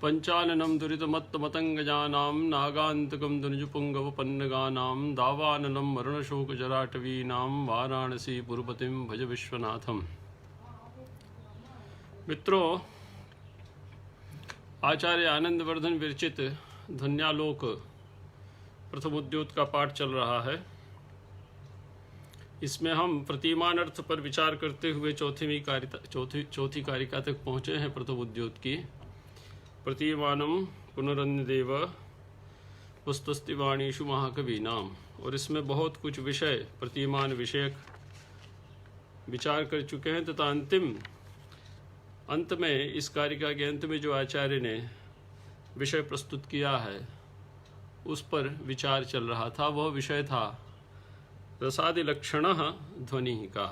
पंचाननं दुरितमत्तमतङ्गजानां नागान्तकं धनुजुपुङ्गवपन्नगानां दावानलं मरणशोकजराटवीनां वाराणसी पुरपतिं भज विश्वनाथम। मित्रों, आचार्य आनंदवर्धन विरचित ध्वन्यालोक प्रथमोद्योत का पाठ चल रहा है। इसमें हम प्रतिमान अर्थ पर विचार करते हुए चौथी कारिका तक पहुँचे हैं। प्रथमोद्योत की प्रतिमानम पुनरन्यदेव पुस्तस्तिवाणीषु महाकवि नाम, और इसमें बहुत कुछ विषय प्रतिमान विषयक विचार कर चुके हैं तथा अंत में इस कारिका के अंत में जो आचार्य ने विषय प्रस्तुत किया है उस पर विचार चल रहा था। वह विषय था रसादि लक्षण ध्वनि का।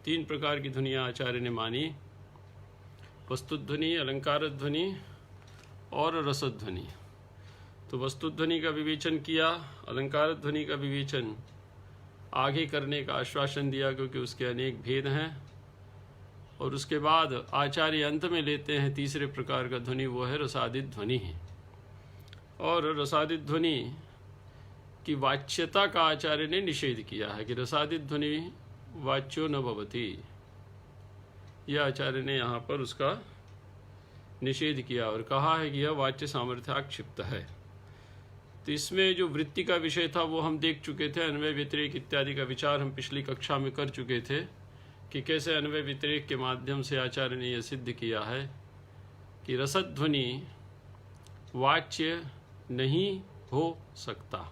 3 प्रकार की ध्वनियाँ आचार्य ने मानी: वस्तुध्वनि, अलंकार ध्वनि और रसध्वनि। तो वस्तुध्वनि का विवेचन किया, अलंकार ध्वनि का विवेचन आगे करने का आश्वासन दिया क्योंकि उसके अनेक भेद हैं। और उसके बाद आचार्य अंत में लेते हैं तीसरे प्रकार का ध्वनि, वो है रसादि ध्वनि। और रसादि ध्वनि की वाच्यता का आचार्य ने निषेध किया है कि रसादि ध्वनि वाच्यो न भवति। यह आचार्य ने यहाँ पर उसका निषेध किया और कहा है कि यह वाच्य सामर्थ्याक्षिप्त है। तो इसमें जो वृत्ति का विषय था वो हम देख चुके थे। अन्वय व्यतिरेक इत्यादि का विचार हम पिछली कक्षा में कर चुके थे कि कैसे अन्वय व्यतिरेक के माध्यम से आचार्य ने यह सिद्ध किया है कि रसध्वनि वाच्य नहीं हो सकता।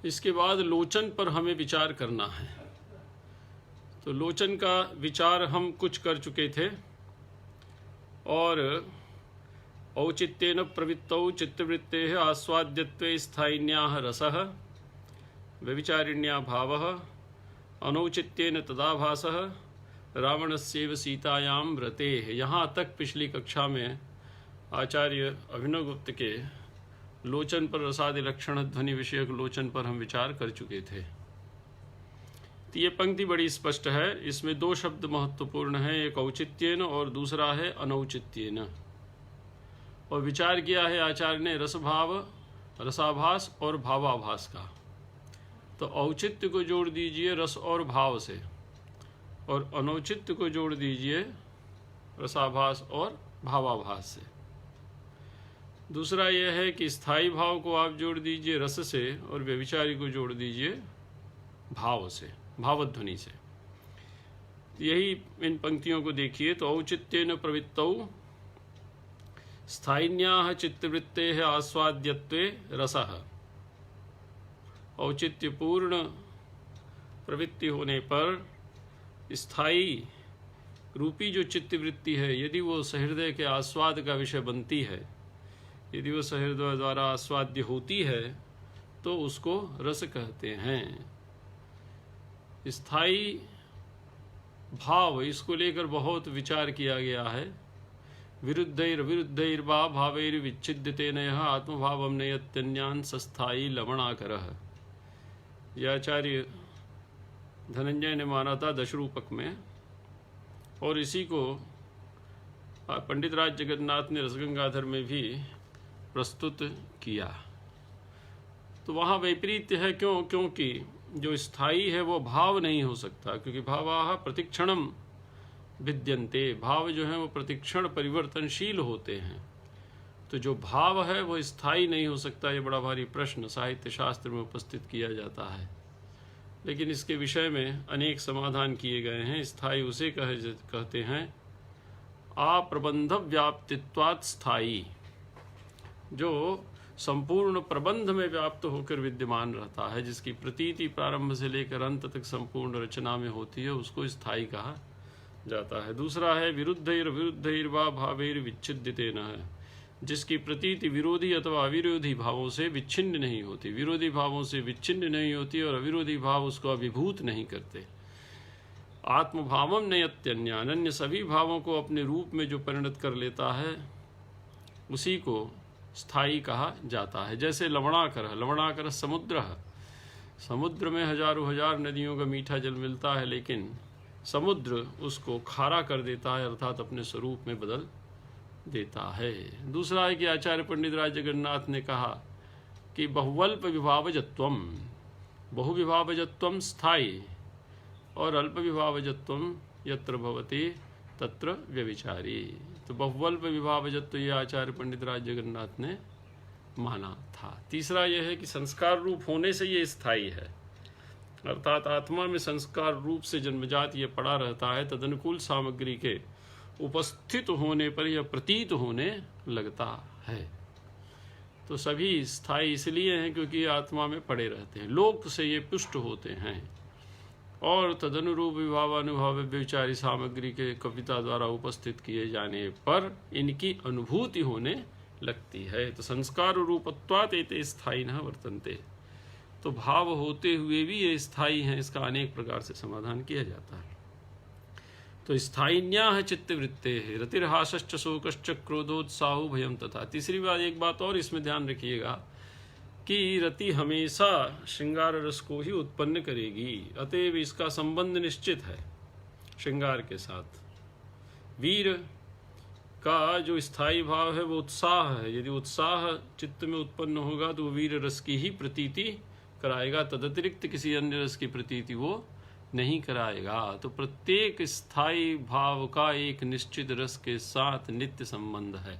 इसके बाद लोचन पर हमें विचार करना है। तो लोचन का विचार हम कुछ कर चुके थे और औचित्येन प्रवृत्तौ चित्तवृत्तेः आस्वाद्यत्वे स्थायिन्याः रसः व्यभिचारिण्या भावः अनौचित्येन तदाभासः रावणस्यैव सीतायां व्रतेः। यहाँ तक पिछली कक्षा में आचार्य अभिनवगुप्त के लोचन पर, रसादि लक्षण ध्वनि विषयक लोचन पर हम विचार कर चुके थे। तो ये पंक्ति बड़ी स्पष्ट है। इसमें 2 शब्द महत्वपूर्ण हैं, एक औचित्येन और दूसरा है अनौचित्येन। और विचार किया है आचार्य ने रसभाव, रसाभास और भावाभास का। तो औचित्य को जोड़ दीजिए रस और भाव से, और अनौचित्य को जोड़ दीजिए रसाभास और भावाभास से। दूसरा यह है कि स्थायी भाव को आप जोड़ दीजिए रस से और व्यभिचारी को जोड़ दीजिए भाव से, भावध्वनि से। यही इन पंक्तियों को देखिए। तो औचित्येन प्रवृत्तौ स्थायिन्याः चित्तवृत्तेः आस्वाद्यत्वे रसः। औचित्यपूर्ण प्रवृत्ति होने पर स्थायी रूपी जो चित्तवृत्ति है, यदि वो सहृदय के आस्वाद का विषय बनती है, यदि वो सहृदय द्वारा आस्वाद्य होती है, तो उसको रस कहते हैं। स्थायी भाव, इसको लेकर बहुत विचार किया गया है। विरुद्धैर्वा भावैर्विच्छिद्यतेन यः आत्मभावं नयत्यन्यान् सस्थायी लवणाकरः। यह आचार्य धनंजय ने माना था दशरूपक में, और इसी को पंडित राज जगन्नाथ ने रसगंगाधर में भी प्रस्तुत किया। तो वहाँ वैपरीत्य है। क्योंकि जो स्थायी है वो भाव नहीं हो सकता, क्योंकि भावाः प्रतिक्षणम विद्यन्ते। भाव जो है वो प्रतिक्षण परिवर्तनशील होते हैं। तो जो भाव है वो स्थायी नहीं हो सकता। ये बड़ा भारी प्रश्न साहित्य शास्त्र में उपस्थित किया जाता है, लेकिन इसके विषय में अनेक समाधान किए गए हैं। स्थायी उसे कहते हैं अप्रबंध व्याप्तित्वात् स्थायी, जो संपूर्ण प्रबंध में व्याप्त होकर विद्यमान रहता है, जिसकी प्रतीति प्रारंभ से लेकर अंत तक संपूर्ण रचना में होती है, उसको स्थायी कहा जाता है। दूसरा है विरुद्धैर्वा भावैर्विच्छिद्यतेन है, जिसकी प्रतीति विरोधी अथवा अविरोधी भावों से विच्छिन्न नहीं होती। विरोधी भावों से विच्छिन्न नहीं होती और अविरोधी भाव उसको अभिभूत नहीं करते। आत्मभावम नयत्यन्यान्, अन्य सभी भावों को अपने रूप में जो परिणत कर लेता है उसी को स्थायी कहा जाता है। जैसे लवणाकर समुद्र, समुद्र में हजारों हजार नदियों का मीठा जल मिलता है, लेकिन समुद्र उसको खारा कर देता है, अर्थात अपने स्वरूप में बदल देता है। दूसरा है कि आचार्य पंडित राज जगन्नाथ ने कहा कि बहुवल्प विभावजत्वम, बहुविभावजत्वम स्थायी और अल्प विभावजत्वम यत्र भवति तत्र व्यभिचारी। तो बहुवल्प विभावजत्व ये आचार्य पंडित राज जगन्नाथ ने माना था। तीसरा यह है कि संस्कार रूप होने से ये स्थायी है, अर्थात आत्मा में संस्कार रूप से जन्मजात ये पड़ा रहता है, तदनुकूल सामग्री के उपस्थित होने पर यह प्रतीत होने लगता है। तो सभी स्थायी इसलिए हैं क्योंकि आत्मा में पड़े रहते हैं, लोक से ये पुष्ट होते हैं और तदनुरूप विभावानुभाव व्यभिचारी सामग्री के कविता द्वारा उपस्थित किए जाने पर इनकी अनुभूति होने लगती है। तो संस्कार रूपत्वात् एते स्थायिनः वर्तन्ते, तो भाव होते हुए भी ये स्थायी हैं, इसका अनेक प्रकार से समाधान किया जाता है। तो स्थायिन्याः चित्तवृत्तेः रतिर्हासश्च शोकश्च क्रोधोत्साहो भयं तथा। तीसरी बात, एक बात और इसमें ध्यान रखिएगा कि रति हमेशा श्रृंगार रस को ही उत्पन्न करेगी, अतएव इसका संबंध निश्चित है श्रृंगार के साथ। वीर का जो स्थायी भाव है वो उत्साह है, यदि उत्साह चित्त में उत्पन्न होगा तो वो वीर रस की ही प्रतीति कराएगा, तदतिरिक्त किसी अन्य रस की प्रतीति वो नहीं कराएगा। तो प्रत्येक स्थायी भाव का एक निश्चित रस के साथ नित्य संबंध है।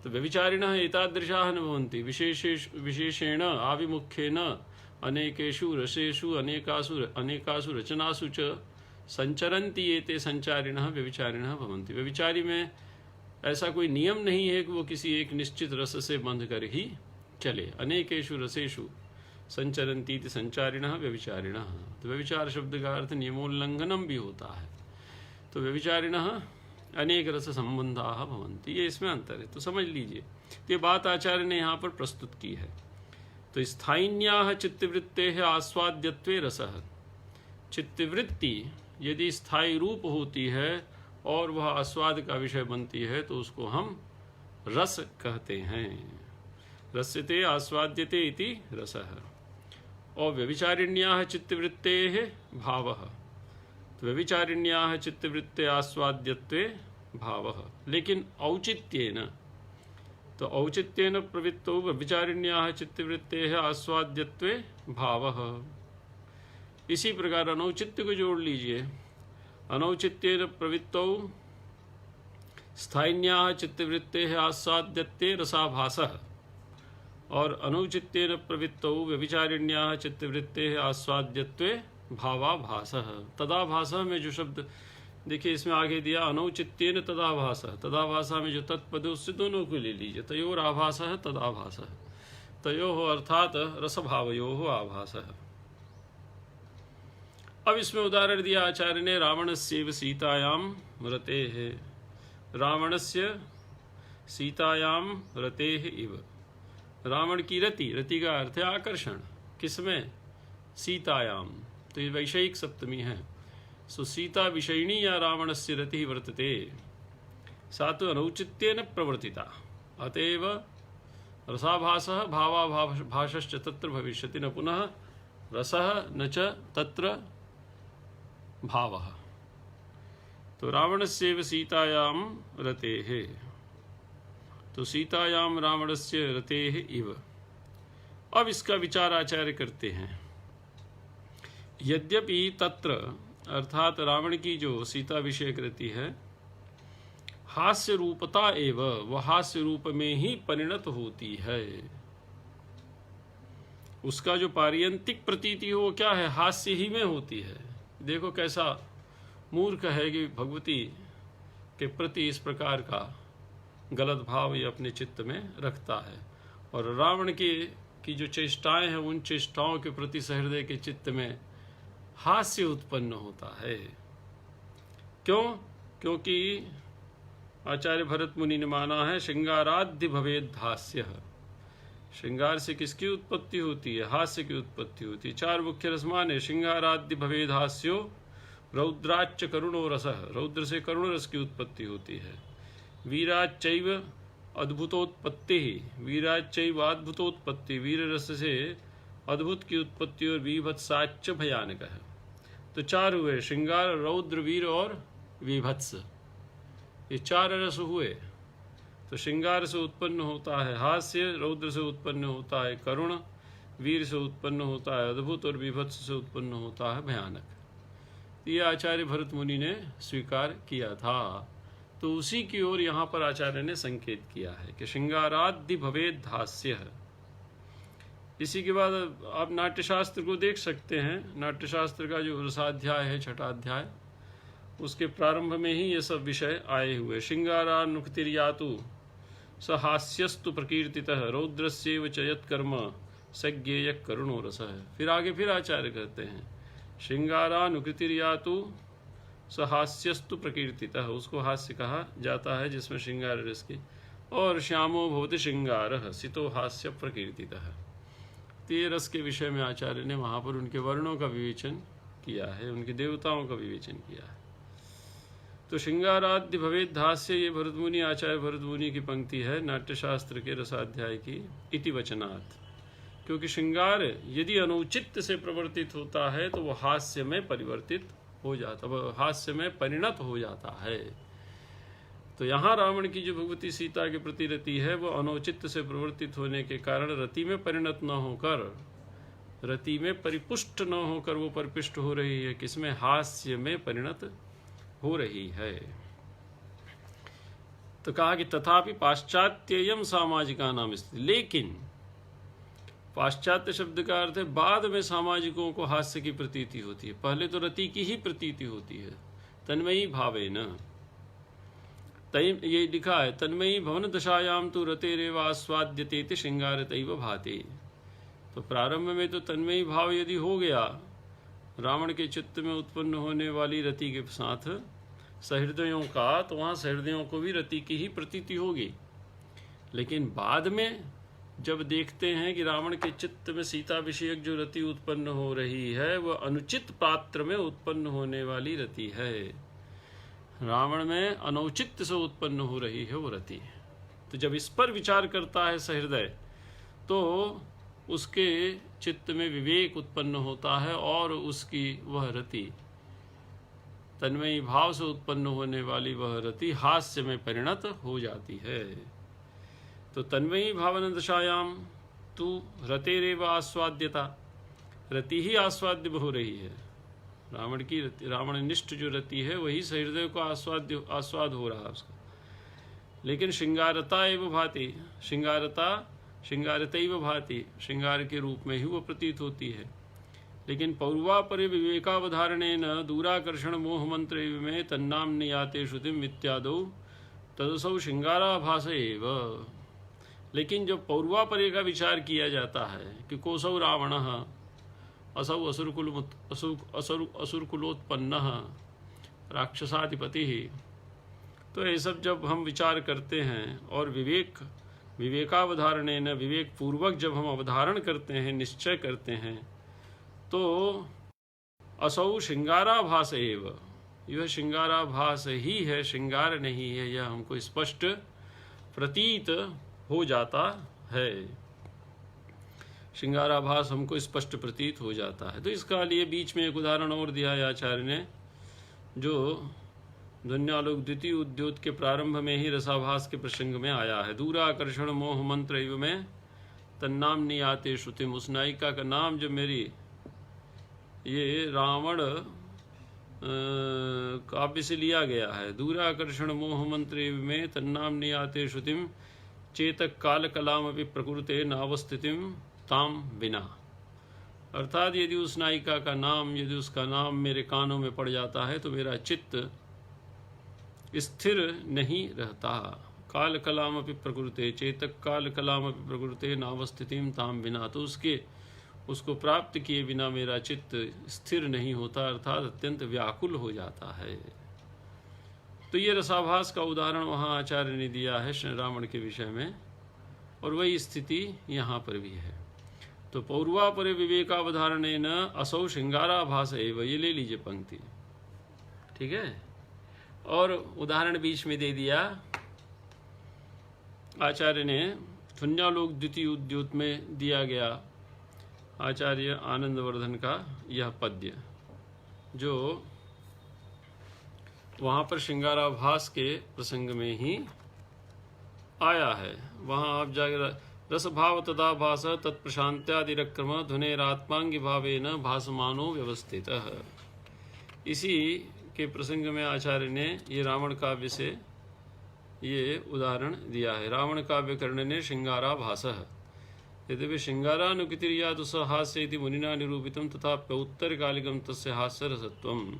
तो व्यभिचारिणः एतादृशाः न भवन्ति, विशेषेण आविमुख्येन अनेकेषु रसेषु अनेकासु रचनासु च संचरन्ति एते संचारिणः व्यभिचारिणः भवन्ति। व्यभिचारी में ऐसा कोई नियम नहीं है कि वो किसी एक निश्चित रस से बंध कर ही चले। अनेकेषु रसेषु संचरन्ति इति संचारिणः व्यभिचारिणः। तो व्यभिचार शब्द का अर्थ नियमोल्लंघनम भी होता है। तो व्यभिचारिणः अनेक रस संबंधाः भवन्ति, ये इसमें अंतर है, तो समझ लीजिए। ये बात आचार्य ने यहाँ पर प्रस्तुत की है। तो स्थायिन्याः चित्तवृत्तेः आस्वाद्यत्वे रसः, चित्तवृत्ति यदि स्थायी रूप होती है और वह आस्वाद का विषय बनती है तो उसको हम रस कहते हैं। रस्यते आस्वाद्यते इति रसः। और व्यभिचारिण्याः चित्तवृत्तेः भावः, तो व्यभिचारिण्याः चित्तवृत्ते आस्वाद्यत्वे भावः, लेकिन औचित्येन, तो औचित्येन प्रवृत्तौ व्यभिचारिण्याः चित्तवृत्तेः आस्वाद्यत्वे भावः। इसी प्रकार अनौचित्य को जोड़ लीजिए। अनौचित्येन प्रवृत्तौ स्थायिन्याः चित्तवृत्तेः आस्वाद्यत्वे रसाभासः और अनौचित्येन प्रवृत्तौ व्यभिचारिण्याः चित्तवृत्तेः आस्वाद्यत्वे भावाभासः। तदाभासः में जो शब्द देखिए इसमें आगे दिया, अनौचित्येन तदाभासः, तदाभासः में जो तत्पद उससे दोनों को ले लीजिए। तयोर आभासः तदाभासः, तयोः अर्थात रसभावयोः आभासः। अब इसमें उदाहरण दिया आचार्य ने रावणस्यैव सीतायां रतेः, रावणस्य सीतायां रतेः इव। रावण की रति, रति का अर्थ है आकर्षण, किसमें? सीतायाम, तो ये वैषयिक सप्तमी है। सो सीता विषयिणी या रावणस्य रति वर्तते, सा तो अनौचित्येन प्रवर्तिता, अतएव रसाभासः भावाभासश्च तत्र भविष्यति, न पुनः रसः न च तत्र भावः। तो रावणस्यैव सीतायां रतेः, तो सीतायाम रावणस्य रतेः इव। अब इसका विचार आचार्य करते हैं। यद्यपि तत्र अर्थात रावण की जो सीता विषयक रति है हास्य रूपता एव, वह हास्य रूप में ही परिणत होती है। उसका जो पारियंतिक प्रतीति हो क्या है? हास्य ही में होती है। देखो कैसा मूर्ख है कि भगवती के प्रति इस प्रकार का गलत भाव ये अपने चित्त में रखता है, और रावण की जो चेष्टाएं हैं उन चेष्टाओं के प्रति सहृदय के चित्त में हास्य उत्पन्न होता है। क्यों? क्योंकि आचार्य भरत मुनि ने माना है श्रृंगाराद्य भवेद हास्य। श्रृंगार से किसकी उत्पत्ति होती है? हास्य की उत्पत्ति होती है। चार मुख्य रस माने, श्रृंगाराद्य भवेद हास्यो रौद्राच्च करुणो रसः, रौद्र से करुण रस की उत्पत्ति होती है। वीराच्चैव अद्भुतोत्पत्ति, वीराच्चैव अद्भुतोत्पत्ति, वीर रस से अद्भुत की उत्पत्ति, और वीभत्साच्च भयानक है। तो चार हुए, श्रृंगार, रौद्र, वीर और वीभत्स, ये चार रस हुए। तो श्रृंगार से उत्पन्न होता है हास्य, रौद्र से उत्पन्न होता है करुण, वीर से उत्पन्न होता है अद्भुत, और विभत्स से उत्पन्न होता है भयानक। ये आचार्य भरत मुनि ने स्वीकार किया था। तो उसी की ओर यहाँ पर आचार्य ने संकेत किया है कि श्रृंगारादि भवेद हास्य। इसी के बाद आप नाट्यशास्त्र को देख सकते हैं। नाट्यशास्त्र का जो रसाध्याय है, छठा अध्याय, उसके प्रारंभ में ही ये सब विषय आए हुए। श्रृंगारानुक्तिर्यातु स हास्यस्तु प्रकीर्तितः रौद्रस्यैव च यत्कर्म सज्ञेय करुणो रसः। फिर आगे फिर आचार्य कहते हैं श्रृंगारानुकृतिर्यातु स हास्यस्तु प्रकीर्तितः, उसको हास्य कहा जाता है जिसमें श्रृंगार रस की। और श्यामो भवति श्रृंगारः सितो हास्य प्रकीर्तितः। तो ये रस के विषय में आचार्य ने वहाँ पर उनके वर्णों का विवेचन किया है, उनके देवताओं का विवेचन किया है। तो श्रृंगाराद्य भवेद हास्य, ये भरतमुनि, आचार्य भरतमुनि की पंक्ति है नाट्यशास्त्र के रसाध्याय की, इति वचनात्। क्योंकि श्रृंगार यदि अनुचित से प्रवर्तित होता है तो वह हास्य में परिवर्तित हो जाता, वह हास्य में परिणत हो जाता है। तो यहाँ रावण की जो भगवती सीता के प्रति रति है वो अनौचित से प्रवर्तित होने के कारण रति में परिणत न होकर, रति में परिपुष्ट न होकर वो परिपुष्ट हो रही है, किसमें? हास्य में परिणत हो रही है। तो कहा कि तथापि पाश्चात्ययम सामाजिका नाम स्थिति, लेकिन पाश्चात्य शब्द का अर्थ है बाद में सामाजिकों को हास्य की प्रतीति होती है, पहले तो रति की ही प्रतीति होती है। तन्मयी भावेन, ये लिखा है तन्मयी भवन दशायाम तो रतेरेव आस्वाद्यते श्रृंगारतैव भाते। तो प्रारंभ में तो तन्मयी भाव यदि हो गया रावण के चित्त में उत्पन्न होने वाली रति के साथ सहृदयों का, तो वहाँ सहृदयों को भी रति की ही प्रतीति होगी। लेकिन बाद में जब देखते हैं कि रावण के चित्त में सीता विषयक जो रति उत्पन्न हो रही है वह अनुचित पात्र में उत्पन्न होने वाली रति है, रावण में अनौचित्य से उत्पन्न हो रही है वो रति। तो जब इस पर विचार करता है सहृदय तो उसके चित्त में विवेक उत्पन्न होता है और उसकी वह रति, तन्मयी भाव से उत्पन्न होने वाली वह रति हास्य में परिणत हो जाती है। तो तन्मयी भावन दशायाम तू रतेरेव आस्वाद्यता, रति ही आस्वाद्य हो रही है। रावण की रावण निष्ठ जो रति है वही सहृदय को आस्वाद हो रहा है उसका। लेकिन श्रृंगारता एव भाति, श्रृंगारतैव भाति, श्रृंगार के रूप में ही वो प्रतीत होती है। लेकिन पौर्वापरे विवेकावधारणेन दूराकर्षण मोह मंत्र में तन्नाम नियाते श्रुतिम इत्यादो तदसौ श्रृंगाराभास एव। लेकिन जब पौर्वापरे का विचार किया जाता है कि कोसौ रावणः असौ असुरकुलोत्पन्नः राक्षसाधिपतिः, तो ये सब जब हम विचार करते हैं और विवेकावधारणेन विवेक पूर्वक जब हम अवधारण करते हैं, निश्चय करते हैं, तो असौ श्रृंगाराभास एव, यह श्रृंगाराभास ही है, श्रृंगार नहीं है, यह हमको स्पष्ट प्रतीत हो जाता है। श्रृंगाराभास हमको स्पष्ट प्रतीत हो जाता है। तो इसका लिए बीच में एक उदाहरण और दिया है आचार्य ने, जो ध्वन्यालोक द्वितीय उद्योत के प्रारंभ में ही रसाभास के प्रसंग में आया है। दूराकर्षण मोह मंत्र एवं में तन्नाम नियाते श्रुतिम, उस नायिका का नाम जो मेरी ये रावण काव्य से लिया गया है। दूराकर्षण मोह मंत्र में तन्नाम नियाते श्रुतिम चेतक काल कलाम अपि प्रकृते नावस्थितिम ताम बिना। अर्थात यदि उस नायिका का नाम, यदि उसका नाम मेरे कानों में पड़ जाता है तो मेरा चित्त स्थिर नहीं रहता। काल कलाम अपि प्रकृते, चेतक काल कलाम अपि प्रकृते नावस्थितिम ताम बिना, तो उसको प्राप्त किए बिना मेरा चित्त स्थिर नहीं होता, अर्थात अत्यंत व्याकुल हो जाता है। तो ये रसाभास का उदाहरण वहाँ आचार्य ने दिया है श्री रावण के विषय में, और वही स्थिति यहाँ पर भी है। तो पौर्वापरे विवेकावधारणेन असौ श्रृंगाराभास एव, ये ले लीजिए पंक्ति, ठीक है। और उदाहरण बीच में दे दिया आचार्य ने, ध्वन्यालोक द्वितीय उद्योत में दिया गया आचार्य आनंदवर्धन का यह पद्य, जो वहाँ पर श्रृंगाराभास के प्रसंग में ही आया है, वहाँ आप जाकर रसभाव तदा भास तत्प्रशांत्यादिरक्रम ध्वनेरात्मांगी भावेन भासमानो व्यवस्थित। इसी के प्रसंग में आचार्य ने ये रावण काव्य से ये उदाहरण दिया है। रावण काव्य कर्ण ने श्रृंगारा भासः यद्यपि श्रृंगारानुकितिर्यातु स हास्य इति मुनिना निरूपितं तथाप्यौत्तरकालिकं तस्य हास्यरसत्वम्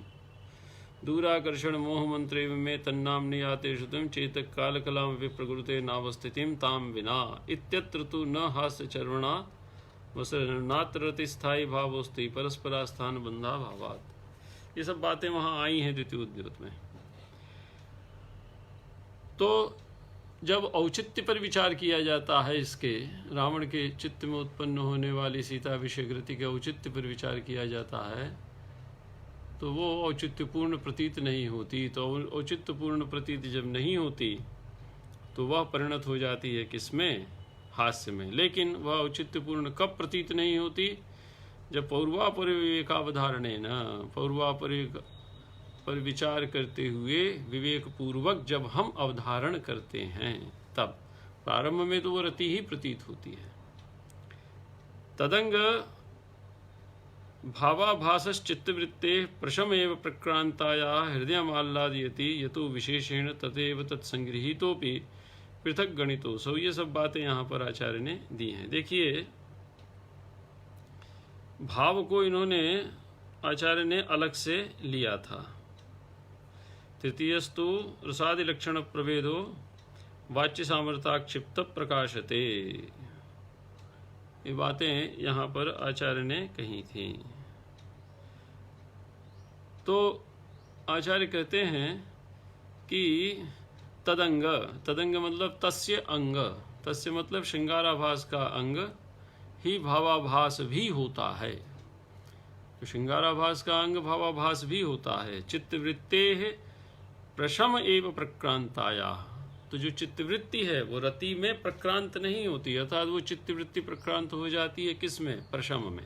दूराकर्षण मोहमंत्रेव में तन्नाम्नि याते श्रुतं चेतक कालकलां विप्रकृते नावस्थितिं तां विना इत्यत्र तु न हास्यचर्वणा वसनात्र रतिस्थायी भावोस्ति परस्परास्थान बंधा भावात्। ये सब बातें वहाँ आई हैं द्वितीय उद्योत में। तो जब औचित्य पर विचार किया जाता है, इसके रावण के चित्त में उत्पन्न होने वाली सीता विषयकृति के औचित्य पर विचार किया जाता है, तो वो औचित्यपूर्ण प्रतीत नहीं होती। तो औचित्यपूर्ण प्रतीत जब नहीं होती तो वह परिणत हो जाती है किसमें? हास्य में। लेकिन वह औचित्यपूर्ण कब प्रतीत नहीं होती? जब पौर्वापर विवेकावधारणेन, पौर्वापर पर विचार करते हुए विवेक पूर्वक जब हम अवधारण करते हैं, तब प्रारंभ में तो वो रति ही प्रतीत होती है। तदंग भावाभासश्चित्तवृत्ते प्रशमेव प्रक्रांताया हृदयमाह्लादयति यतो विशेषेण तदेव तत्संगृहीतोपि पृथक गणितोऽसौ। ये सब बातें यहाँ पर आचार्य ने दी हैं। देखिए, भाव को इन्होंने आचार्य ने अलग से लिया था। तृतीयस्तु रसादि लक्षण प्रभेदो वाच्य सामर्थ्याक्षिप्त प्रकाशते। ये बातें यहाँ पर आचार्य ने कही थी। तो आचार्य कहते हैं कि तदंग, तदंग मतलब तस्य अंग, तस्य मतलब श्रृंगाराभास का अंग ही भावाभास भी होता है। तो श्रृंगाराभास का अंग भावाभास भी होता है। चित्तवृत्ते प्रशम एव प्रक्रांताया, तो जो चित्तवृत्ति है वो रति में प्रक्रांत नहीं होती, अर्थात वो चित्तवृत्ति प्रक्रांत हो जाती है किसमें? प्रशम में।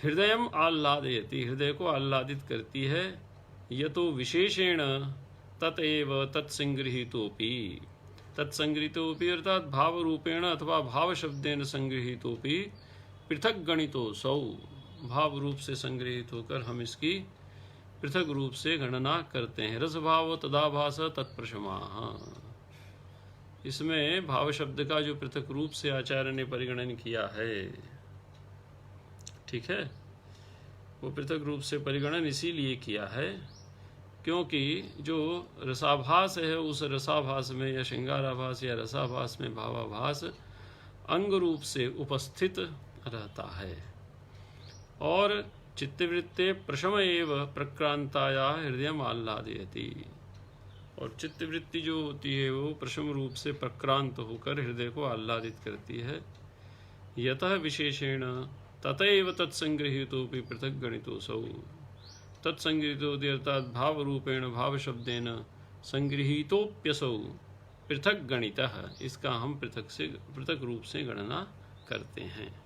हृदयम आह्लादयति, हृदय को आह्लादित करती है। यतो विशेषेण ततएव तत्संगृहीतोपि, तत्संगृहीतोपि अर्थात भाव रूपेण अथवा भाव शब्देन संगृहीतोपि पृथक गणितोऽसौ, भाव रूप से संग्रहित होकर हम इसकी पृथक रूप से गणना करते हैं। रसभाव तदाभास तत्प्रशमा, इसमें भाव शब्द का जो पृथक रूप से आचार्य ने परिगणन किया है, ठीक है, वो पृथक रूप से परिगणन इसीलिए किया है क्योंकि जो रसाभास है उस रसाभास में या श्रृंगाराभास या रसाभास में भावाभास अंग रूप से उपस्थित रहता है। और चित्तवृत्ते प्रशम एव प्रक्रांताया हृदयम आह्लादयति, और चित्तवृत्ति जो होती है वो प्रशम रूप से प्रक्रांत होकर हृदय को आह्लादित करती है। यतः विशेषेण ततएव तत्संगृहीतोपि पृथक गणितोऽसौ, तत्संगृहीतोऽपि अर्थात भाव रूपेण भाव शब्देन संगृहीतोप्यसौ पृथक गणितः, इसका हम पृथक रूप से गणना करते हैं।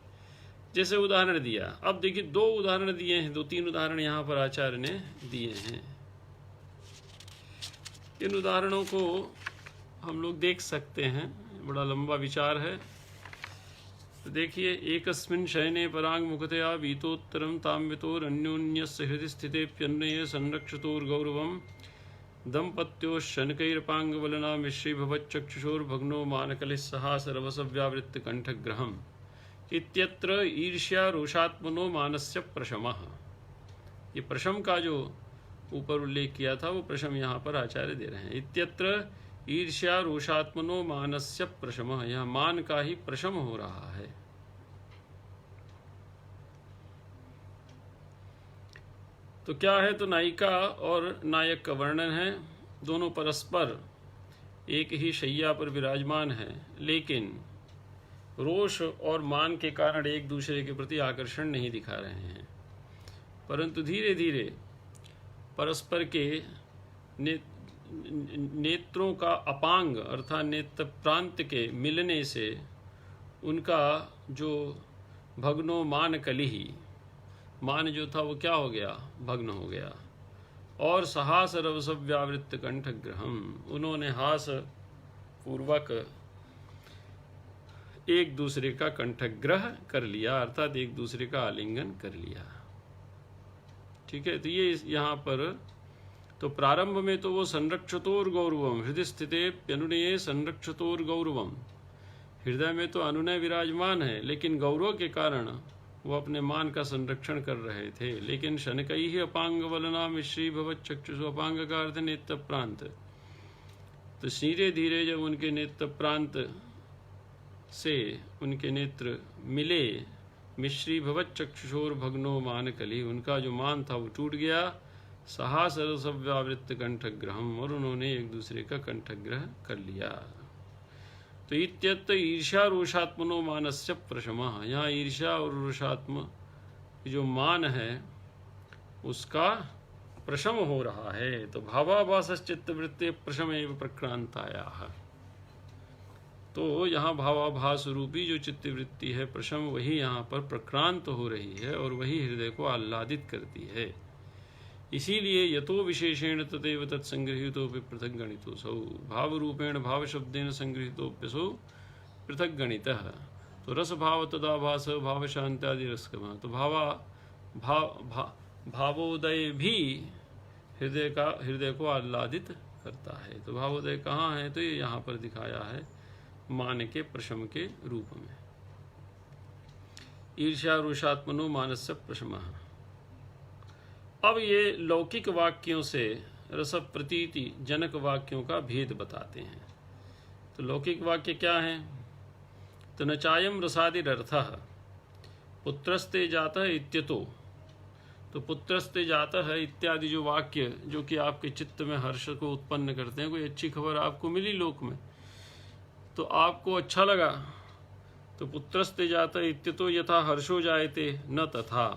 जैसे उदाहरण दिया, अब देखिए दो उदाहरण दिए हैं, 2-3 उदाहरण यहाँ पर आचार्य ने दिए हैं। इन उदाहरणों को हम लोग देख सकते हैं, बड़ा लंबा विचार है। तो देखिए, एकस्मिन् शयने परांगमुखतया वीतोत्तरं ताम्यतोरन्योन्यस्य हृदि स्थितेऽप्यन्वये संरक्षतोर्गौरवं दम्पत्योश्शनकैरपांगवलना मिश्री भवच्चक्षुषोर्भग्नो मानकलिस्सहासरवसव्यावृत्तकण्ठग्रहम् इत्यत्र ईर्ष्या रोषात्मनो मानस्य प्रशमः। ये प्रशम का जो ऊपर उल्लेख किया था वो प्रशम यहाँ पर आचार्य दे रहे हैं। इत्यत्र ईर्ष्या रोषात्मनो मानस्य प्रशमः, यहाँ मान का ही प्रशम हो रहा है। तो क्या है? तो नायिका और नायक का वर्णन है। दोनों परस्पर एक ही शैया पर विराजमान है, लेकिन रोष और मान के कारण एक दूसरे के प्रति आकर्षण नहीं दिखा रहे हैं, परंतु धीरे धीरे परस्पर के नेत्रों का अपांग अर्थात नेत्र प्रांत के मिलने से उनका जो भग्नो मान कलिही, मान जो था वो क्या हो गया? भग्न हो गया। और सहास रवसव्यावृत्त कंठग्रहम, उन्होंने हास पूर्वक एक दूसरे का कंठग्रह कर लिया, अर्थात एक दूसरे का आलिंगन कर लिया। ठीक है, तो ये यहाँ पर तो प्रारंभ में तो वो संरक्षतोर गौरवम हृदय स्थिते प्यनुनये संरक्षतोर गौरवम, हृदय में तो अनुनय विराजमान है, लेकिन गौरव के कारण वो अपने मान का संरक्षण कर रहे थे। लेकिन शनकई ही अपांग वलना मिश्री भवत चक्षुषु, अपांग का अर्थ नेत्र प्रांत, तो धीरे धीरे जब उनके नेत्र प्रांत से उनके नेत्र मिले, मिश्री भवत चक्षुषोर भग्नो मान कली, उनका जो मान था वो टूट गया। सहा सरसव्यावृत्त कंठग्रहम, और उन्होंने एक दूसरे का कंठग्रह कर लिया। तो इत्यत्र ईर्ष्या रोषात्मनो मानस्य प्रशमः, यहाँ ईर्ष्या और रोषात्म जो मान है उसका प्रशम हो रहा है। तो भावाभासश्चित्तवृत्ते प्रशम एव प्रक्रांतायाः, तो यहाँ भावाभास रूपी जो चित्तवृत्ति है प्रशम, वही यहाँ पर प्रक्रांत हो रही है और वही हृदय को आह्लादित करती है। इसीलिए यतो विशेषेण तदेव तत्संगृहीतोपि पृथक गणितोऽसौ, भाव रूपेण भाव शब्देन संगृहीतोप्यसौ पृथक गणितः। तो रस भाव तदाभास भाव शांत्यादि रसगम, तो भावोदय भी हृदय को आह्लादित करता है। तो भावोदय कहाँ है, तो ये यहाँ पर दिखाया है मान के प्रशम के रूप में। ईर्ष्या रोषात्मनो मानस्य प्रशमः। अब ये लौकिक वाक्यों से रस प्रतीति जनक वाक्यों का भेद बताते हैं। तो लौकिक वाक्य क्या है, तो न चायम रसादिरर्थः पुत्रस्ते जातः इत्यतो, तो पुत्रस्ते जातः इत्यादि जो वाक्य जो कि आपके चित्त में हर्ष को उत्पन्न करते हैं, कोई अच्छी खबर आपको मिली लोक में तो आपको अच्छा लगा, तो पुत्रस्ते जातः इत्यतो यथा हर्षो जायते न तथा,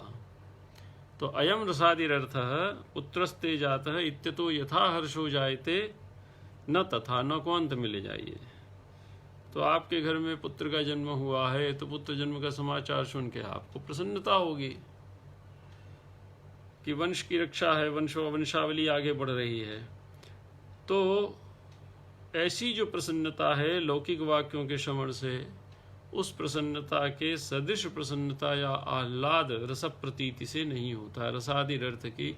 तो अयम रसादिरर्थः पुत्रस्ते जातः इत्यतो यथा हर्षो जायते न तथा, न को अंत में ले जाइए। तो आपके घर में पुत्र का जन्म हुआ है, तो पुत्र जन्म का समाचार सुन के आपको प्रसन्नता होगी कि वंश की रक्षा है, वंशावली आगे बढ़ रही है। तो ऐसी जो प्रसन्नता है लौकिक वाक्यों के श्रवण से, उस प्रसन्नता के सदृश प्रसन्नता या आह्लाद रस प्रतीति से नहीं होता, रसादिर अर्थ की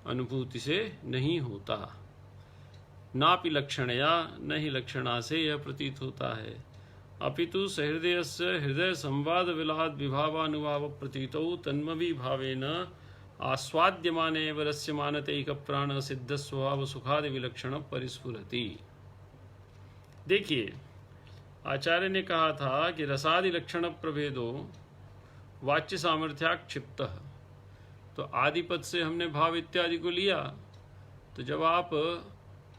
अनुभूति से नहीं होता। नापि लक्षणया, नहीं लक्षणा से यह प्रतीत होता है, अपितु सहृदयस्य हृदय संवाद विलाद विभावानुभाव प्रतीतौ तन्मवी भावेन आस्वाद्यमाने वरस्य मानतैक प्राण सिद्ध स्वभाव सुखादि विलक्षण परिस्फुरति। देखिए, आचार्य ने कहा था कि रसादि लक्षण प्रभेदो वाच्य सामर्थ्याक्षिप्त, तो आदिपद से हमने भाव इत्यादि को लिया। तो जब आप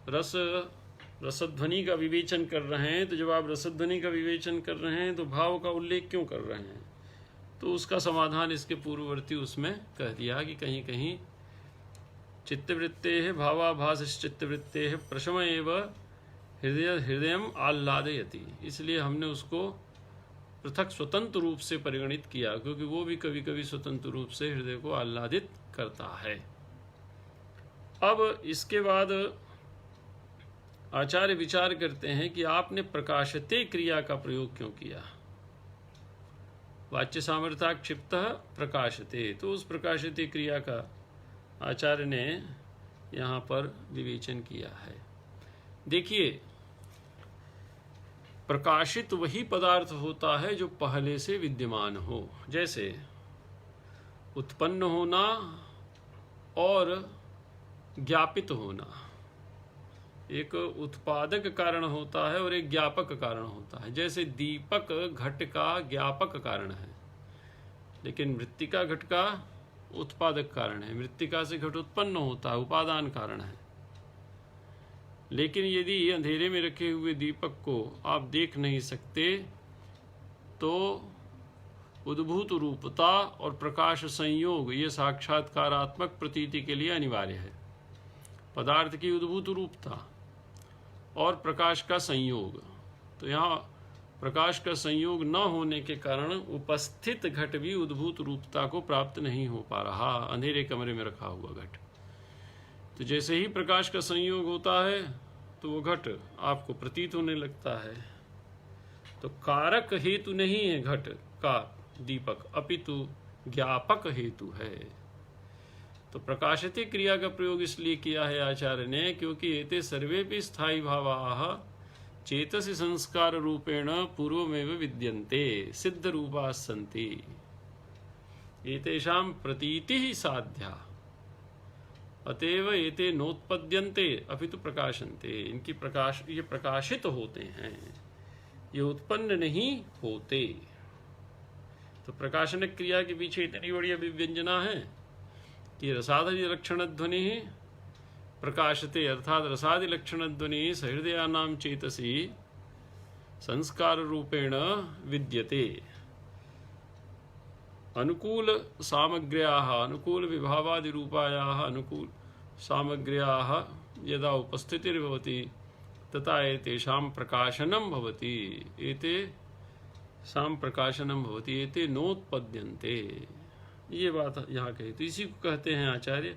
रसध्वनि का विवेचन कर रहे हैं, तो जब आप रसध्वनि का विवेचन कर रहे हैं तो भाव का उल्लेख क्यों कर रहे हैं, तो उसका समाधान इसके पूर्ववर्ती उसमें कह दिया कि कहीं कहीं चित्तवृत्तेः भावाभास चित्तवृत्तेः प्रशम एव हृदयम आह्लादयति, इसलिए हमने उसको पृथक स्वतंत्र रूप से परिगणित किया, क्योंकि वो भी कभी कभी स्वतंत्र रूप से हृदय को आह्लादित करता है। अब इसके बाद आचार्य विचार करते हैं कि आपने प्रकाशते क्रिया का प्रयोग क्यों किया। वाच्य सामर्थ्याक्षिप्त प्रकाशते, तो उस प्रकाशते क्रिया का आचार्य ने यहाँ पर विवेचन किया है। देखिए, प्रकाशित वही पदार्थ होता है जो पहले से विद्यमान हो, जैसे उत्पन्न होना और ज्ञापित होना। एक उत्पादक कारण होता है और एक ज्ञापक कारण होता है। जैसे दीपक घट का ज्ञापक कारण है, लेकिन मृत्तिका घट का उत्पादक कारण है। मृत्तिका से घट उत्पन्न होता है, उपादान कारण है। लेकिन यदि अंधेरे में रखे हुए दीपक को आप देख नहीं सकते, तो उद्भूत रूपता और प्रकाश संयोग ये साक्षात्कारात्मक प्रतीति के लिए अनिवार्य है। पदार्थ की उद्भूत रूपता और प्रकाश का संयोग, तो यहाँ प्रकाश का संयोग न होने के कारण उपस्थित घट भी उद्भूत रूपता को प्राप्त नहीं हो पा रहा, अंधेरे कमरे में रखा हुआ घट। तो जैसे ही प्रकाश का संयोग होता है तो वो घट आपको प्रतीत होने लगता है। तो कारक हेतु नहीं है घट का दीपक, अपितु ज्ञापक हेतु है। तो प्रकाशते क्रिया का प्रयोग इसलिए किया है आचार्य ने, क्योंकि एते सर्वेपि स्थायी भावाः चेतसि संस्कार रूपेण पूर्वमेव विद्यन्ते सिद्ध रूपाः सन्ति एतेषां प्रतीति ही साध्या अतएव एते नोत्पद्यन्ते अपितु प्रकाशन्ते। इनकी ये प्रकाशित होते हैं, ये उत्पन्न नहीं होते। तो प्रकाशन क्रिया के पीछे इतनी बड़ी अभिव्यंजना है कि रसादि लक्षण ध्वनि प्रकाशते अर्थात रसादि लक्षण ध्वनि सहृदयानां चेतसि संस्कार रूपेण विद्यते। अनुकूल सामग्र्याः अनुकूल विभावादि रूपायाः अनुकूल सामग्र्याः यदा उपस्थितिर्भवति तथा एतेषां प्रकाशनं भवति, एतेषां प्रकाशनं भवति, एते नोत्पद्यन्ते। ये बात यहाँ कही। तो इसी को कहते हैं आचार्य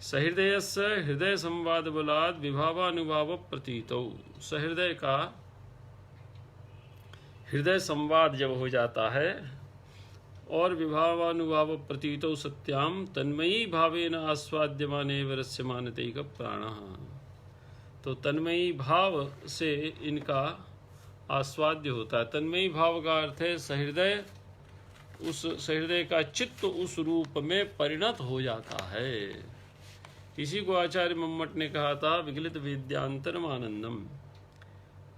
सहृदयस्य हृदय संवाद बलात् विभावानुभाव प्रतीतौ। सहृदय का हृदय संवाद जब हो जाता है और विभावानुभाव प्रतीतौ सत्याम तन्मयी भावेन आस्वाद्यमाने रस्यमानतैक प्राणः। तो तन्मयी भाव से इनका आस्वाद्य होता है। तन्मयी भाव का अर्थ है सहृदय, उस सहृदय का चित्त उस रूप में परिणत हो जाता है। इसी को आचार्य मम्मट ने कहा था विगलित विद्यांतरम आनंदम,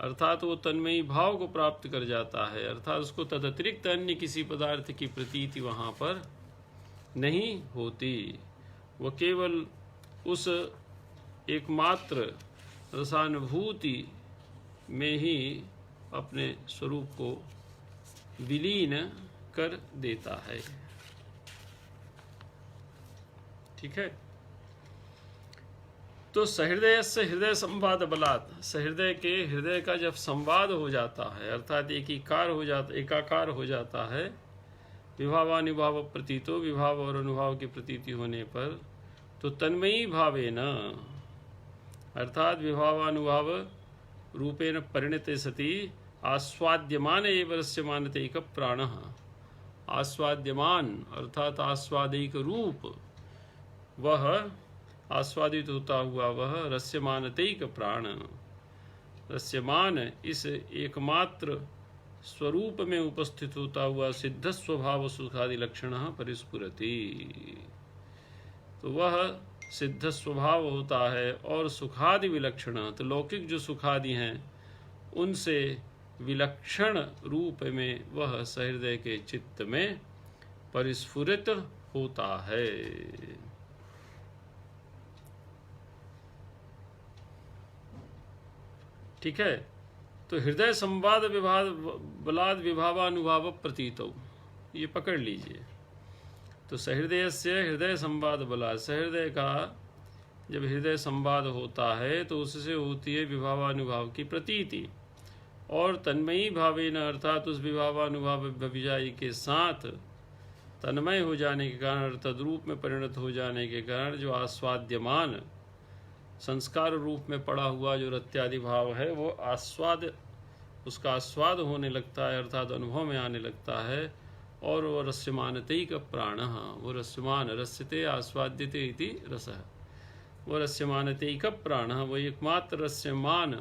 अर्थात वो तन्मयी भाव को प्राप्त कर जाता है, अर्थात उसको तदतिरिक्त अन्य किसी पदार्थ की प्रतीति वहाँ पर नहीं होती। वह केवल उस एकमात्र रसानुभूति में ही अपने स्वरूप को विलीन कर देता है। ठीक है। तो सहृदय से हृदय संवाद बलात्, सहृदय के हृदय का जब संवाद हो जाता है अर्थात एकाकार हो जाता है विभावानुभाव प्रतीतो, विभाव और अनुभाव की प्रतीति होने पर, तो तन्मयी भावेन अर्थात विभावानुभाव रूपेण परिणते सति आस्वाद्यमान एव रस्यमानते एक प्राणः। आस्वाद्यमान अर्थात आस्वादिक रूप, वह आस्वादित होता हुआ वह रस्यमानतैक प्राण, रस्यमान इस एकमात्र स्वरूप में उपस्थित होता हुआ सिद्ध स्वभाव सुखादि लक्षण परिस्फुरति। तो वह सिद्ध स्वभाव होता है और सुखादि विलक्षण, तो लौकिक जो सुखादि हैं उनसे विलक्षण रूप में वह सहृदय के चित्त में परिस्फुरित होता है। ठीक है। तो हृदय संवाद बलाद विभावानुभाव प्रतीतो, ये पकड़ लीजिए। तो सहृदय से हृदय संवाद बलाद, सहृदय का जब हृदय संवाद होता है तो उससे होती है विभावानुभाव की प्रतीति, और तन्मयी भावेन अर्थात उस विभावानुभाव भविजाई के साथ तन्मय हो जाने के कारण, तद्रूप में परिणत हो जाने के कारण जो आस्वाद्यमान संस्कार रूप में पड़ा हुआ जो रत्यादि भाव है वो उसका आस्वाद होने लगता है अर्थात अनुभव में आने लगता है। और वो रस्यमानतैक प्राणः, वो रस्यमान, रस्यते आस्वाद्यते इति रसः, वो रस्यमानतैक प्राणः, वो एकमात्र रस्यमान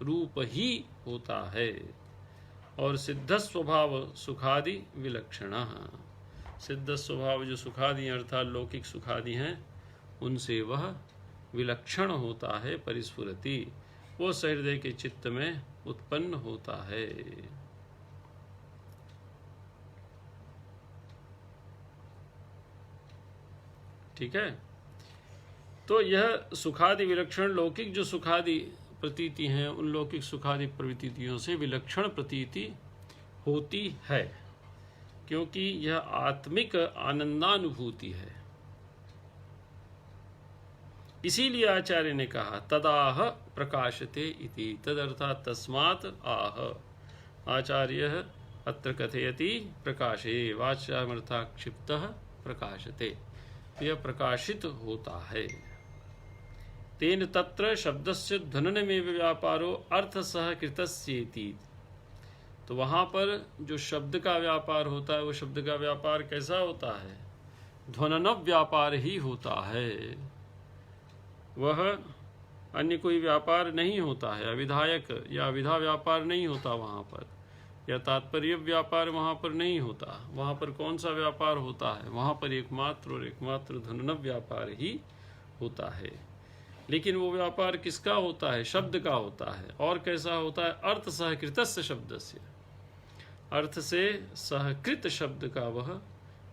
रूप ही होता है। और सिद्ध स्वभाव सुखादि विलक्षणः, सिद्ध स्वभाव जो सुखादि अर्थात लौकिक सुखादि हैं उनसे वह विलक्षण होता है, परिस्फुरति, वो सहृदय के चित्त में उत्पन्न होता है। ठीक है। तो यह सुखादि विलक्षण लौकिक जो सुखादि प्रतीति हैं उन लौकिक सुखादि प्रतीतियों से विलक्षण प्रतीति होती है, क्योंकि यह आत्मिक आनंदानुभूति है। इसीलिए आचार्य ने कहा तदाह प्रकाशते इति, तदर्थात तस्मात् आह आचार्य अत्र कथयति प्रकाशे वाच्यामर्था क्षिप्तः प्रकाशते, यह प्रकाशित होता है। तेन तत्र शब्दस्य ध्वननमेव व्यापारो अर्थसह कृतस्येति। तो वहाँ पर जो शब्द का व्यापार होता है वो शब्द का व्यापार कैसा होता है? ध्वनन व्यापार ही होता है, वह अन्य कोई व्यापार नहीं होता है। अविधायक या अविधा व्यापार नहीं होता वहाँ पर, या तात्पर्य व्यापार वहाँ पर नहीं होता। वहाँ पर कौन सा व्यापार होता है? वहाँ पर एकमात्र और एकमात्र ध्वनन व्यापार ही होता है। लेकिन वो व्यापार किसका होता है? शब्द का होता है। और कैसा होता है? अर्थ सहकृतस्य शब्दस्य, अर्थ से सहकृत शब्द का वह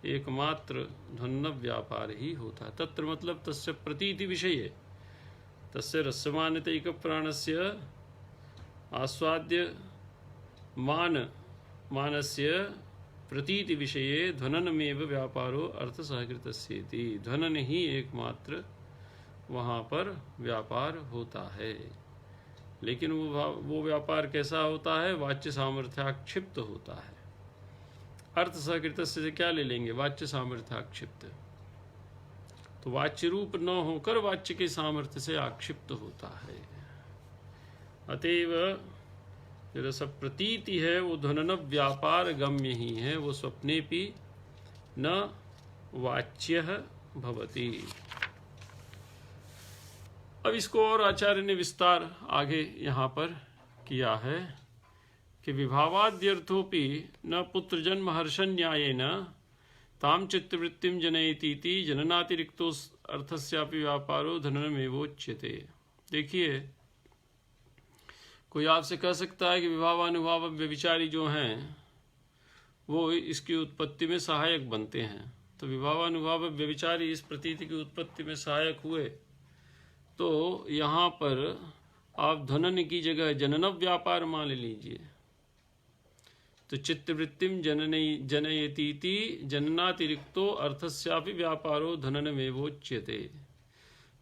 एकमात्र ध्वनन व्यापार ही होता है। तत्र मतलब तस्य प्रतीति विषये, तस्य रस्यमानतैक प्राणस्य आस्वाद्य मानस्य प्रतीति विषये ध्वननमेव व्यापारो अर्थ सहकृतस्येति। ध्वनन ही एकमात्र वहाँ पर व्यापार होता है। लेकिन वो व्यापार कैसा होता है? वाच्य सामर्थ्याक्षिप्त होता है। अर्थ सहकृतस्य से क्या ले लेंगे? वाच्य सामर्थ्याक्षिप्त। तो वाच्य रूप न होकर वाच्य के सामर्थ्य से आक्षिप्त होता है। अतएव जो रस प्रतीति है वो ध्वनन व्यापार गम्य ही है, वो स्वप्नेपि न वाच्यः भवति। अब इसको और आचार्य ने विस्तार आगे यहाँ पर किया है कि विभावाद्यर्थोपि न पुत्र जन्म हर्षन्यायेन ताम चित्तवृत्तिम जनयतीति जननातिरिक्तो अर्थस्यापि व्यापारो ध्वननमेवोच्यते। देखिए, कोई आपसे कह सकता है कि विभावानुभाव व्यभिचारी जो हैं वो इसकी उत्पत्ति में सहायक बनते हैं। तो विभावानुभाव व्यभिचारी इस प्रतीति की उत्पत्ति में सहायक हुए, तो यहाँ पर आप ध्वनन की जगह जनन व्यापार मान लीजिए। तो चित्तवृत्तिम जनयतीति जननातिरिक्तो अर्थस्यापि व्यापारो ध्वननमेवोच्यते।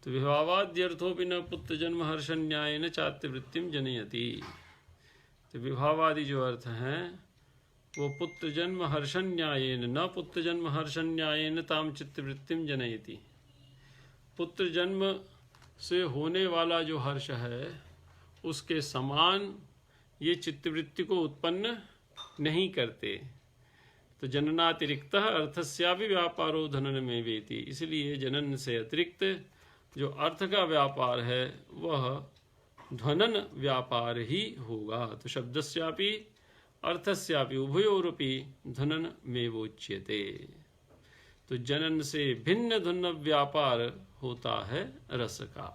तो विभावाद्यर्थोपि न पुत्र जन्म हर्षन्यायेन चात्यवृत्तिम जनयति। तो विभावादि जो अर्थ हैं वो पुत्र जन्म हर्षन्यायेन, न पुत्र जन्म हर्षन्यायेन ताम चित्तवृत्तिम जनयति। पुत्र जन्म से होने वाला जो हर्ष है उसके समान ये चित्तवृत्ति को उत्पन्न नहीं करते। तो जननातिरिक्त अर्थस्यापि व्यापारो ध्वननमेवेति। इसलिए जनन से अतिरिक्त जो अर्थ का व्यापार है वह ध्वनन व्यापार ही होगा। तो शब्दस्यापि अर्थस्यापि उभयोरपि ध्वननमेवोच्यते। तो जनन से भिन्न ध्वनन व्यापार होता है रस का।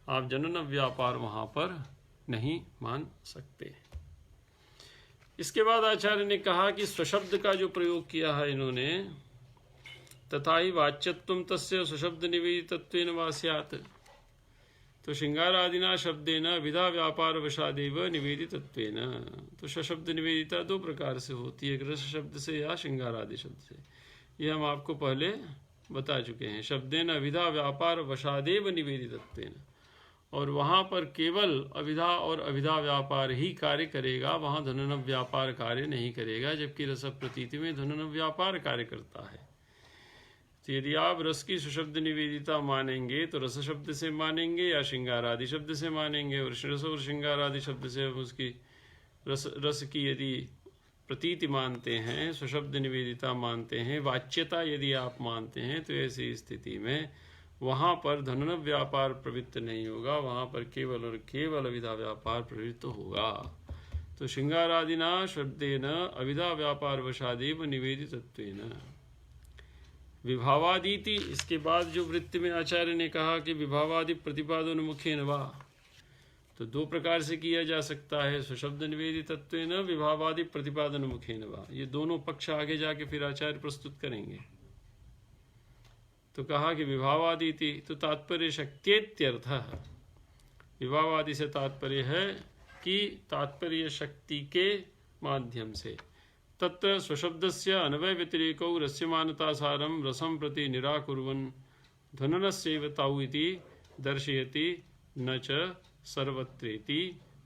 आप जनन व्यापार वहाँ पर नहीं मान सकते। इसके बाद आचार्य ने कहा कि स्वशब्द का जो प्रयोग किया है इन्होंने, तथा ही वाच्यत्वं तस्य स्वशब्द निवेदितत्वेन वा स्यात्। तो श्रृंगारादिना शब्देन विधा व्यापार वशादेव निवेदितत्वेन। तो स्वशब्द निवेदिता दो प्रकार से होती है, रस शब्द से या श्रृंगारादि शब्द से। ये हम आपको पहले बता चुके हैं। शब्देन अविधा व्यापार वशादेव निवेदितत्वेन, और वहाँ पर केवल अविधा और अविधा व्यापार ही कार्य करेगा, वहाँ ध्वनन व्यापार कार्य नहीं करेगा, जबकि रस प्रतीति में ध्वनन व्यापार कार्य करता है। तो यदि आप रस की सुशब्द निवेदिता मानेंगे तो रस शब्द से मानेंगे या श्रृंगार आदि शब्द से मानेंगे, और रस और श्रृंगार आदि शब्द से हम उसकी रस की यदि प्रतीति मानते हैं, सुशब्द निवेदिता मानते हैं, वाच्यता यदि आप मानते हैं, तो ऐसी स्थिति में वहाँ पर ध्वनन व्यापार प्रवृत्त नहीं होगा, वहाँ पर केवल और केवल अविधा व्यापार प्रवृत्त होगा। तो श्रृंगारादिना शब्देन अविधा व्यापार वशादेव निवेदितत्वेन विभावादीति। इसके बाद जो वृत्ति में आचार्य ने कहा कि विभावादि प्रतिपादोन्मुखेन वा, तो दो प्रकार से किया जा सकता है, सुशब्द निवेदितत्वेन विभावादि प्रतिपादोन्मुखेन वा। ये दोनों पक्ष आगे जाके फिर आचार्य प्रस्तुत करेंगे। तो कहा कि विभावादीति तो तात्पर्य शक्त्येत्यर्थः। विभावादि से तात्पर्य है कि तात्पर्य शक्ति के माध्यम से। तत्र स्वशब्दस्य अन्वय व्यतिरेकौ रस्यमानतासारं रसं प्रति निराकुर्वन् ध्वननस्यैव ताउ इति दर्शयति न च सर्वत्रेति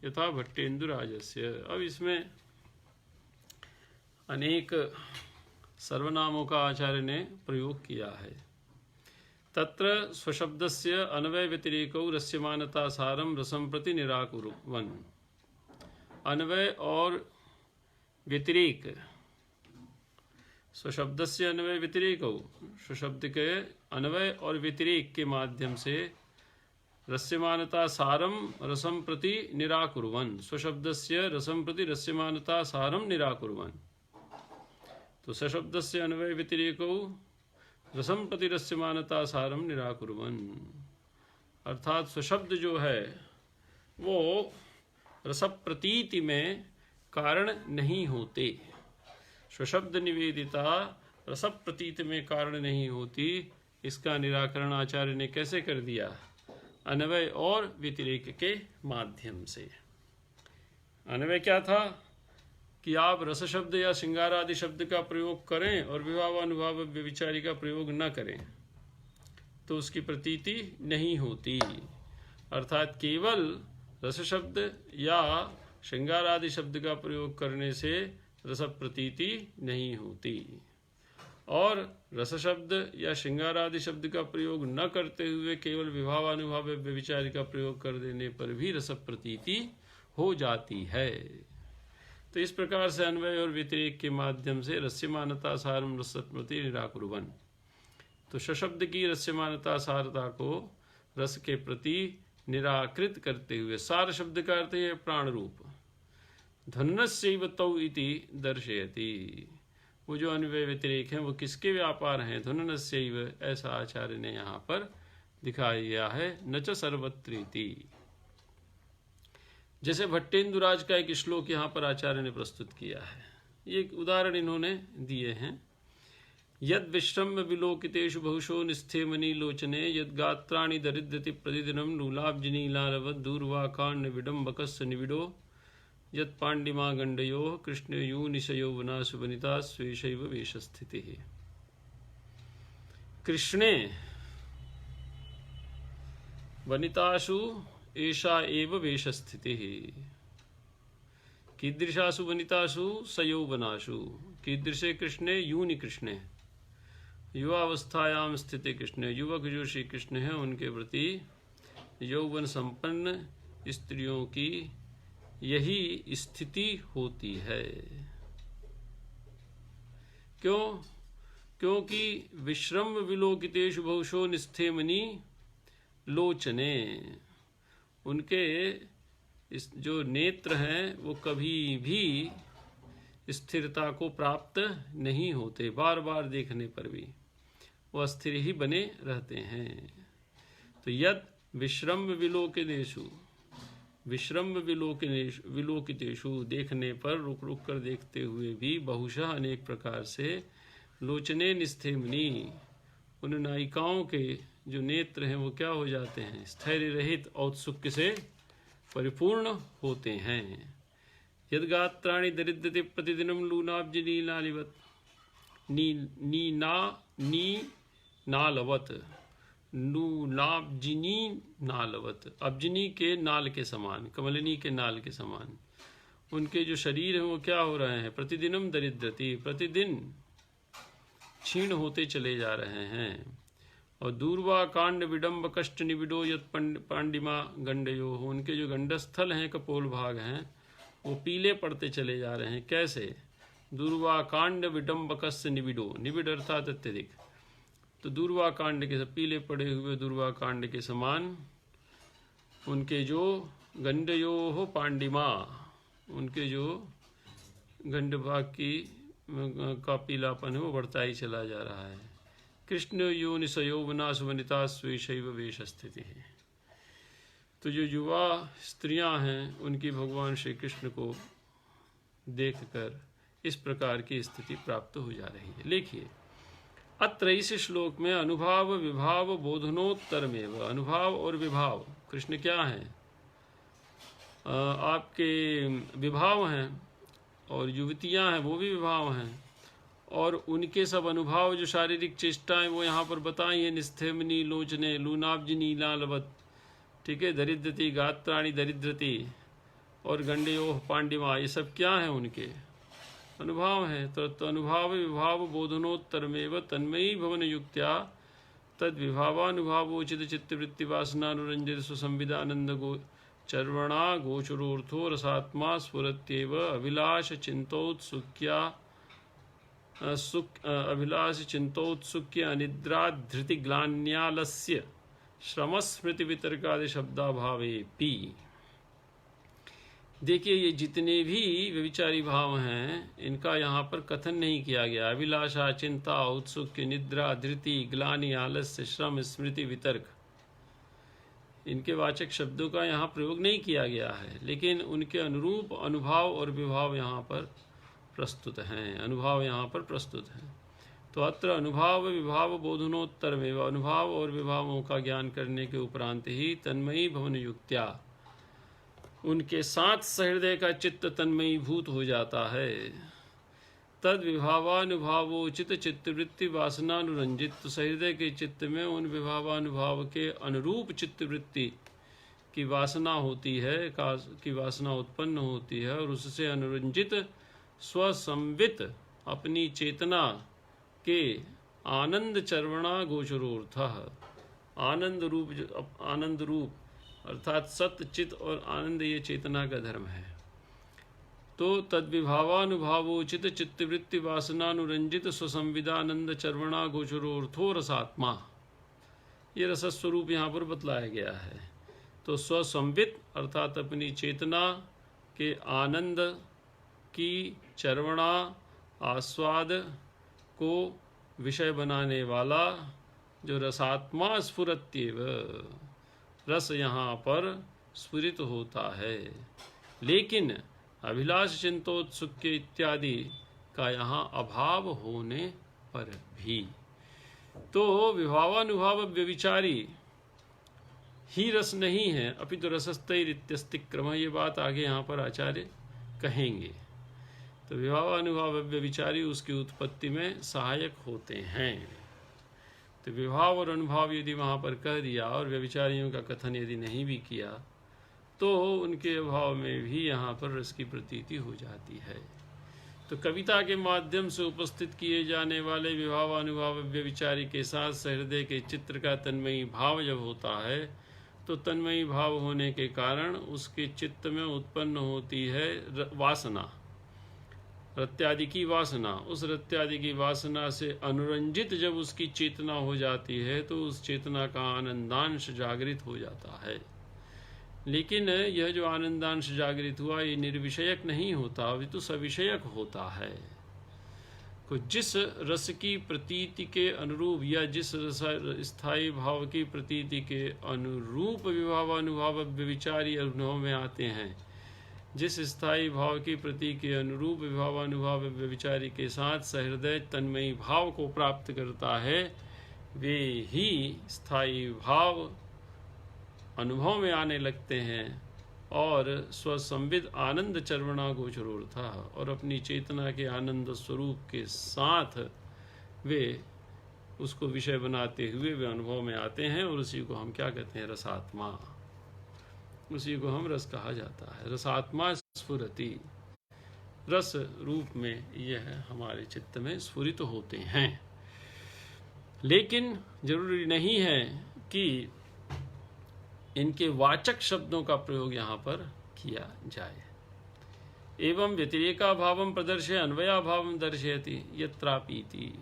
यथा भट्टेन्दुराजस्य। अब इसमें अनेक सर्वनामों का आचार्य ने प्रयोग किया है। तत्र स्वशब्दस्य अन्वय व्यतिरेकौ रस्यमानता सारम रसम प्रति निराकुर्वन्। अन्वय और व्यतिरेक, स्वशब्दस्य अन्वय व्यतिरेकौ, स्वशब्द के अन्वय और व्यतिरेक के माध्यम से रस्यमानता सारम रसम प्रति निराकुर्वन्, स्वशब्दस्य रसम प्रति रस्यमानता सारम निराकुर्वन्। तो सशब्दस्य अन्वय व्यतिरेकौ रसम प्रति रस्यमानता सारम निराकुर्वन्, अर्थात स्वशब्द जो है वो रसप्रतीति में कारण नहीं होते। स्वशब्द निवेदिता रसप्रतीति में कारण नहीं होती। इसका निराकरण आचार्य ने कैसे कर दिया? अन्वय और व्यतिरेक के माध्यम से। अन्वय क्या था कि आप रस शब्द या श्रृंगार आदि शब्द का प्रयोग करें और विभाव अनुभाव व्यभिचारी का प्रयोग न करें तो उसकी प्रतीति नहीं होती। अर्थात केवल रस शब्द या श्रृंगार आदि शब्द का प्रयोग करने से रस प्रतीति नहीं होती, और रस शब्द या श्रृंगार आदि शब्द का प्रयोग न करते हुए केवल विभाव अनुभाव व्यभिचारी का प्रयोग कर देने पर भी रस प्रतीति हो जाती है। तो इस प्रकार से अन्वय और व्यतिरेक के माध्यम से रस्यमानता सारम रसप्रति निराकुर्वन्। तो सशब्द की रस्यमानता सारता को रस के प्रति निराकृत करते हुए, सार शब्द का अर्थ है प्राण रूप, ध्वन्नस्यैव तौ इति दर्शयति। वो जो अन्वय व्यतिरेक हैं वो किसके व्यापार हैं? ध्वन्नस्यैव, ऐसा आचार्य ने यहाँ पर दिखाया है। न च सर्वत्रीति। जैसे भट्टेन्दुराज का एक श्लोक यहाँ पर आचार्य ने प्रस्तुत किया है। ये एक उदाहरण इन्होंने दिए हैं। यद विश्रम्य विलोकितेषु बहुशो निस्थे मनीलोचने यद गात्राणि दरिद्रति प्रतिदिनं नूलाब्जनीलारवद् दूर्वाकाण्ड विडम्बकस्य निविडो यत् पाण्डिमा गण्डयोः कृष्णयूनिशयो वनासु वनिता स्वेशैव वेशस्थितिः। कृष्णे वनितासु एषा एव वेशस्थितिः। कीदृशासु वनितासु स यौवनासु। कीदृशे कृष्णे? यूनि कृष्णे, युवावस्थायाम स्थिति कृष्ण। युवक जो श्री कृष्ण है उनके प्रति यौवन संपन्न स्त्रियों की यही स्थिति होती है। क्यों? क्योंकि विश्रम विलोकितेषु बहुशो निस्थे मणि लोचने, उनके इस जो नेत्र हैं वो कभी भी स्थिरता को प्राप्त नहीं होते। बार बार देखने पर भी वो अस्थिर ही बने रहते हैं। तो यद विश्रम विलोकितेषु, विश्रम विलोकितेषु, देखने पर रुक रुक कर देखते हुए भी, बहुशः अनेक प्रकार से, लोचने निस्थेमनी, उन नायिकाओं के जो नेत्र हैं वो क्या हो जाते हैं? स्थैर्य रहित औत्सुक्य से परिपूर्ण होते हैं। यद गात्राणि दरिद्रते प्रतिदिनं लूनाब्जनीलालिवत्, नालवत, नूनाब्जिनी नालवत, अब्जनी के नाल के समान, कमलिनी के नाल के समान उनके जो शरीर हैं वो क्या हो रहे हैं? प्रतिदिनम दरिद्रति, प्रतिदिन क्षीण होते चले जा रहे हैं। और दूर्वा कांड विडम्ब कष्ट निविडो यत पांडिमा गंडयो, उनके जो गंडस्थल हैं, कपोल भाग हैं, वो पीले पड़ते चले जा रहे हैं। कैसे? दूर्वा कांड विडम्ब कष्ट निविडो, निविड अर्थात अत्यधिक। तो दूर्वा कांड के पीले पड़े हुए दूर्वा कांड के समान उनके जो गंडयो हो पांडिमा, उनके जो गंडभाग की का पीलापन है वो बढ़ता ही चला जा रहा है। कृष्ण योनिस यौवनासु वनिता स्वेशैव वेश स्थिति है। तो जो युवा स्त्रियां हैं उनकी भगवान श्री कृष्ण को देखकर इस प्रकार की स्थिति प्राप्त हो जा रही है। लिखिए, अत्र इस श्लोक में अनुभाव विभाव बोधनोत्तर में, अनुभाव और विभाव कृष्ण क्या हैं? आपके विभाव हैं, और युवतियां हैं वो भी विभाव हैं, और उनके सब अनुभाव जो शारीरिक चेष्टाएं वो यहाँ पर बताई हैं। निस्थेमनी लोचने, लूनाब्जनी लालवत, ठीक है, दरिद्रति गात्राणि दरिद्रति, और गंडयोः पांडिमा, ये सब क्या हैं? उनके अनुभाव हैं। तो अनुभाव विभाव बोधनोत्तर में तन्मयी भवन युक्त्या तद विभावानुभावोचित चित्तवृत्ति वासनानुरंजित स्वसंविदानंद चर्वणा गोचरोर्थो रसात्मा स्फुरत्येव अभिलाष चिंतोत्सुक्या अभिलाष चिंतोत्सुक्य अनिद्रा धृति ग्लान्यालस्य श्रमस्मृति वितर्कादि शब्दाभावेपि। देखिए, ये जितने भी व्यभिचारी भाव हैं इनका यहाँ पर कथन नहीं किया गया। अभिलाषा, चिंता, उत्सुक्य, निद्रा, धृति, ग्लानि, आलस्य, श्रम, स्मृति, वितर्क, इनके वाचक शब्दों का यहाँ प्रयोग नहीं किया गया है, लेकिन उनके अनुरूप अनुभाव और विभाव यहाँ पर प्रस्तुत हैं। अनुभाव यहाँ पर प्रस्तुत हैं। तो अत्र अनुभाव विभाव बोधनोत्तर में अनुभाव और विभावों का ज्ञान करने के उपरांत ही तन्मयी भवन युक्त्या उनके साथ सहृदय का चित्त तन्मयी भूत हो जाता है। तद विभावानुभावोचित चित्तवृत्ति वासनानुरंजित, तो सहृदय के चित्त में उन विभावानुभाव के अनुरूप चित्तवृत्ति की वासना होती है, की वासना उत्पन्न होती है, और उससे अनुरंजित स्वसंवित अपनी चेतना के आनंद चर्वणा गोचरोर्थः, आनंद रूप अर्थात सत्य, चित और आनंद, ये चेतना का धर्म है। तो तद्विभावानुभावोचित चित्तवृत्ति वासनानुरंजित स्वसंविदानंद चर्वणा गोचरोर्थो रसात्मा, ये रसस्वरूप यहाँ पर बतलाया गया है। तो स्वसंवित अर्थात अपनी चेतना के आनंद की चर्वणा, आस्वाद को विषय बनाने वाला जो रसात्मा स्फुरत्येव, रस यहाँ पर स्फुरित होता है। लेकिन अभिलाष चिंतोत्सुक्य इत्यादि का यहाँ अभाव होने पर भी, तो विभावानुभाव व्यभिचारी ही रस नहीं है, अपितु रसस्तैरित्यस्तिक्रम, ये बात आगे यहाँ पर आचार्य कहेंगे। तो विभावानुभाव व्यभिचारी उसकी उत्पत्ति में सहायक होते हैं। तो विभाव और अनुभाव यदि वहाँ पर कह दिया और व्यभिचारियों का कथन यदि नहीं भी किया, तो उनके अभाव में भी यहाँ पर रस की प्रतीति हो जाती है। तो कविता के माध्यम से उपस्थित किए जाने वाले विभावानुभाव व्यभिचारी के साथ सहृदय के चित्र का तन्मयी भाव जब होता है, तो तन्मयी भाव होने के कारण उसके चित्त में उत्पन्न होती है वासना, रत्यादि की वासना। उस रत्यादि की वासना से अनुरंजित जब उसकी चेतना हो जाती है, तो उस चेतना का आनंदांश जागृत हो जाता है। लेकिन यह जो आनंदांश जागृत हुआ, ये निर्विषयक नहीं होता, अपितु सविषयक होता है। को जिस रस की प्रतीति के अनुरूप या जिस स्थायी भाव की प्रतीति के अनुरूप विभावानुभाव व्यभिचारी अनुभव में आते हैं, जिस स्थायी भाव की प्रतीति के अनुरूप विभावानुभाव व्यभिचारी के साथ सहृदय तन्मयी भाव को प्राप्त करता है, वे ही स्थायी भाव अनुभव में आने लगते हैं और स्वसंविद आनंद चर्वणा गोचरोर्थः, और अपनी चेतना के आनंद स्वरूप के साथ वे उसको विषय बनाते हुए वे अनुभव में आते हैं, और उसी को हम क्या कहते हैं, रसात्मा। उसी को हम रस कहा जाता है। रसात्मा स्फुरति, रस रूप में यह हमारे चित्त में स्फुरित होते हैं। लेकिन जरूरी नहीं है कि इनके वाचक शब्दों का प्रयोग यहाँ पर किया जाए। एवं व्यतिरेका भावम प्रदर्शय अन्वया भावम दर्शयति यत्रापीति।